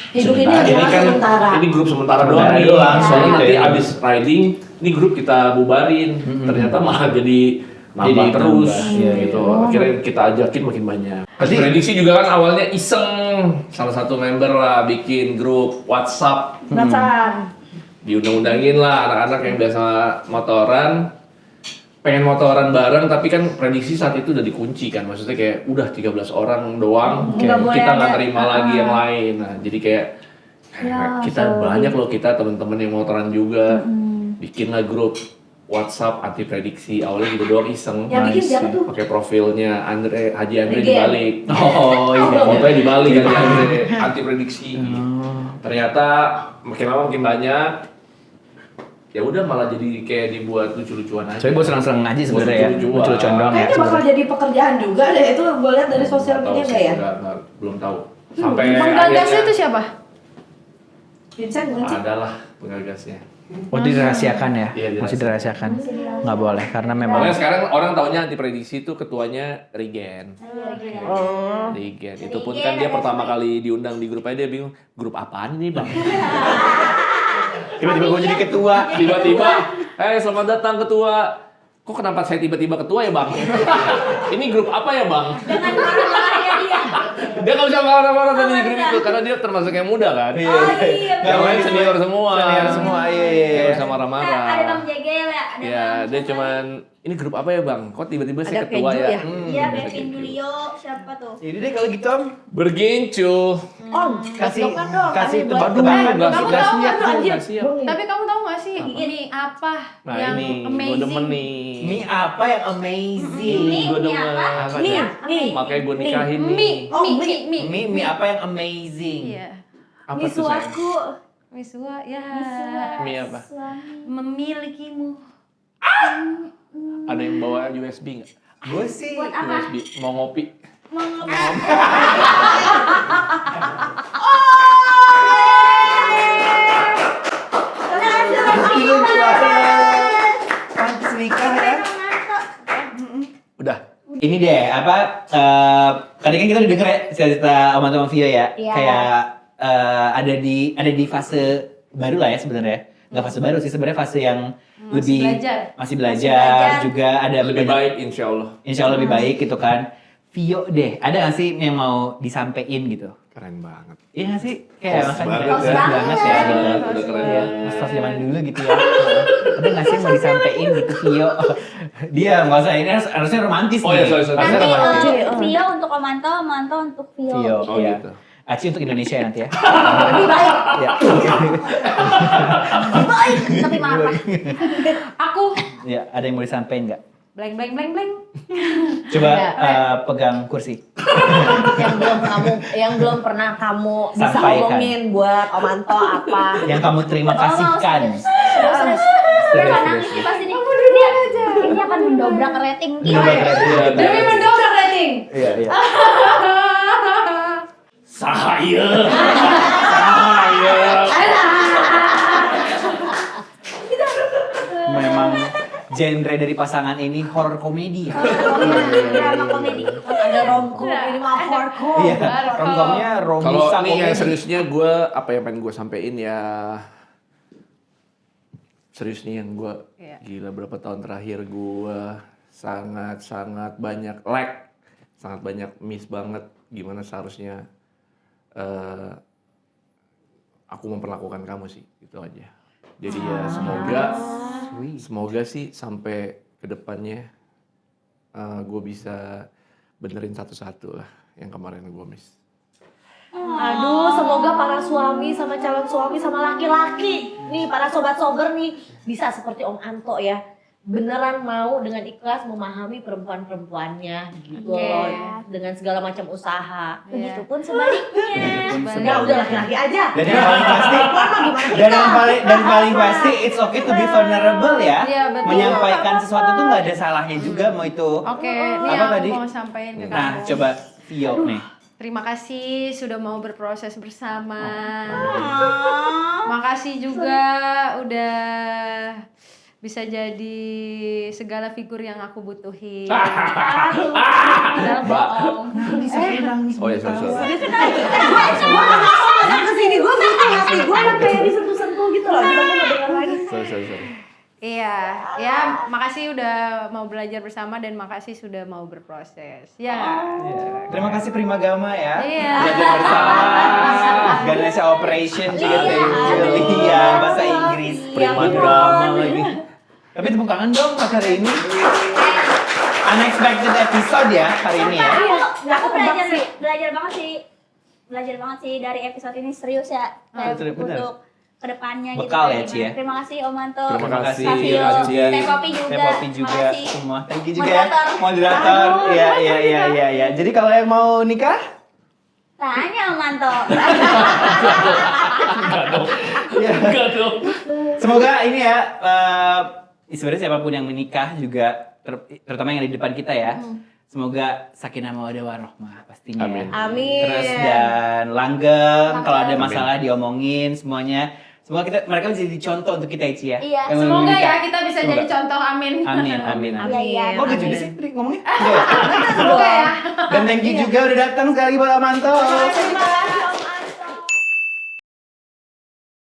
Hidup ini ini adalah kan sementara. ini grup sementara Sementara doang nih. doang, Soalnya gitu nanti ya. abis riding, ini grup kita bubarin. Ternyata malah jadi nambah Jadi terus nambah, iya, gitu. Akhirnya kita ajakin makin banyak. Berarti- Prediksi juga kan awalnya iseng. Salah satu member lah bikin grup WhatsApp. Perasaan. Diundang-undangin lah anak-anak yang biasa motoran. Pengen motoran bareng tapi kan prediksi saat itu udah dikunci kan. Maksudnya kayak udah 13 orang doang. Nggak boleh Kita nggak ada. terima lagi yang lain. Nah, jadi kayak kita banyak loh kita teman-teman yang motoran juga. Bikinlah grup WhatsApp anti prediksi. Awalnya gitu doang iseng. Yang bikin siapa tuh? Pakai profilnya Haji Andre Again. dibalik. Oh iya. Fotonya dibalik Haji Andre anti prediksi. Ternyata makin lama makin banyak. Ya udah malah jadi kayak dibuat lucu-lucuan aja. Soalnya gue senang-senang aja sebenarnya ya. Lucu-lucuan. Lucu-lucuan doang ya. Kayaknya bakal sebenarnya. jadi pekerjaan juga deh. Itu gue lihat dari sosial Nggak tahu media sih, nggak ya? nggak, belum tahu. Sampai Penggagasnya itu siapa? Vincent bukan sih? adalah penggagasnya. Oh dirahasiakan ya? Iya, Masih dirahasiakan. Nggak boleh karena memang Makanya sekarang orang taunya anti prediksi itu ketuanya Regen. Oh. Regen. Itu pun kan dia pertama kali diundang di grup aja dia bingung, grup apaan ini bang? tiba-tiba gue jadi ketua. Tiba-tiba, selamat datang ketua. Kok kenapa saya tiba-tiba ketua ya bang? Ini grup apa ya bang? Dengan marah-marahnya dia. Dia nggak bisa marah-marah tadi di grup itu karena dia termasuk yang muda kan. Oh iya. Yang lain senior semua. Senior semua, iya. Dia nggak bisa Ada marah-marah. Bang Jegel ya. Ada Ya, Bang dia siapa? cuman ini grup apa ya bang? Kok tiba-tiba saya Ada ketua keju ya? ya? Iya, Kevin Julio, siapa tuh? Jadi deh kalau gitu Om, Bergincu. Om, kasih dokan dong. kasih Kami buat tebak dokan. tebakan Nggak nggak siap. nggak siap tuh, Anjir. nggak siap. Tapi kamu tahu gak sih ini apa Nah yang ini, gue amazing? demen nih. Mie apa yang amazing? Mie Gue mie demen. apa? Nih, nih. Makanya gue nikahin Mie, nih. Oh, Mie apa yang amazing? Iya. Apa tuh sayang? Misuaku. Misua, ya. Mie apa? Memilikimu. Ada yang bawa USB nggak? Gue sih Buat apa? USB mau ngopi. Lucu banget. Pantes nikah ya. Udah. Ini deh apa? Tadi kan kita udah denger ya cerita Om Anto sama Vio ya. Iya. Kayak ada di fase baru lah ya sebenarnya. Nggak fase baru sih sebenarnya fase yang Masih lebih belajar. masih belajar juga ada Lebih banyak- baik insya Allah. Insya Allah lebih baik gitu kan. Vio deh, ada nggak sih yang mau disampein gitu? Keren banget. Iya nggak sih? Kayak Host makanya banget host ya. banget ya. Gitu. Udah keren Iya, banget. Mas zaman dulu gitu ya. Ada nggak sih yang mau disampein gitu Vio? Dia nggak usah ini harusnya romantis Oh nih. iya, sorry. Nanti Harusnya romantis. Vio untuk Omanto, Omanto untuk Vio. Vio, Oh, iya. gitu. Aci untuk Indonesia ya nanti ya. Lebih baik, Iya. lebih baik, tapi marah. Aku Iya, ada yang mau disampein nggak? blank blank blank blank. Coba Nggak. pegang kursi. yang belum pernah kamu bisa Sampaikan. omongin buat Om Anto apa? Yang kamu terima kasihkan. Serius. Dia akan nangis nih pasti nih. Dia akan mendobrak rating dia. Iya, Demi mendobrak rating. Iya, iya. Sahaya. Sahaya. Memang genre dari pasangan ini horror komedi. Drama komedi. Ada romcom, ini mah hardcore. Iya, romcomnya Kalau romisa ini yang komedi. seriusnya gue apa yang pengen gue sampein ya serius nih yang gue Iya. gila berapa tahun terakhir gue sangat banyak lag, sangat banyak miss banget gimana seharusnya aku memperlakukan kamu sih itu aja. Jadi ya semoga sih sampai kedepannya gue bisa benerin satu-satu lah yang kemarin gue miss. Aduh, semoga para suami sama calon suami sama laki-laki nih, para sobat sober nih bisa seperti Om Anto ya. Beneran mau dengan ikhlas memahami perempuan-perempuannya gitu Oke. loh, dengan segala macam usaha. Begitupun sebaliknya. Udah laki-laki aja. Dan yang paling pasti, dan paling pasti, it's okay to be vulnerable ya. Iya, betul. Menyampaikan sesuatu tuh nggak ada salahnya juga, mau itu. Oke, ini Apa aku tadi? mau sampaikan ke Nah, kamu. coba Vio nih. Terima kasih sudah mau berproses bersama. Makasih juga udah bisa jadi segala figur yang aku butuhin. Padahal bohong. Oh ya, sorry. Datang kesini gue butuh hati gue yang kayak disentuh-sentuh gitu loh. Kita mau denger lagi. Sorry. Iya, ya makasih udah mau belajar bersama dan makasih sudah mau berproses. Ya. Iya. Terima kasih Primagama ya. Iya. Belajar bersama. Ganesha Operation juga dari Iya, bahasa Inggris. Primagama lagi. Tapi tepuk tangan dong pas hari ini. Unexpected episode ya hari ini ya. Aku belajar banget sih dari episode ini, serius ya. Kayak Betul, benar. untuk kedepannya Bekal gitu. ya, Ci, ya? Terima kasih Om Anto. Terima kasih, Vio, Ci. Teh Kopi juga. Teh Kopi juga Makasih. semua. Thank you juga ya. Moderator. Aduh, Iya. Jadi kalau yang mau nikah, Tanya Om Anto. ya. Enggak dong. Semoga ini ya, sebenarnya siapapun yang menikah juga, terutama yang ada di depan kita ya, semoga sakinah mawaddah warahmah pastinya. Amin. Amin. Terus dan langgeng, kalau ada masalah diomongin semuanya. Semoga mereka bisa jadi contoh untuk kita Ici ya. Iya, Yang mau Semoga menikah. ya kita bisa Semoga. jadi contoh, amin. Amin. Iya. Kok gak juga sih tadi ngomongnya? Enggak ya? Semoga ya. Dan thank you juga udah datang sekali lagi buat Amanto. Terima kasih.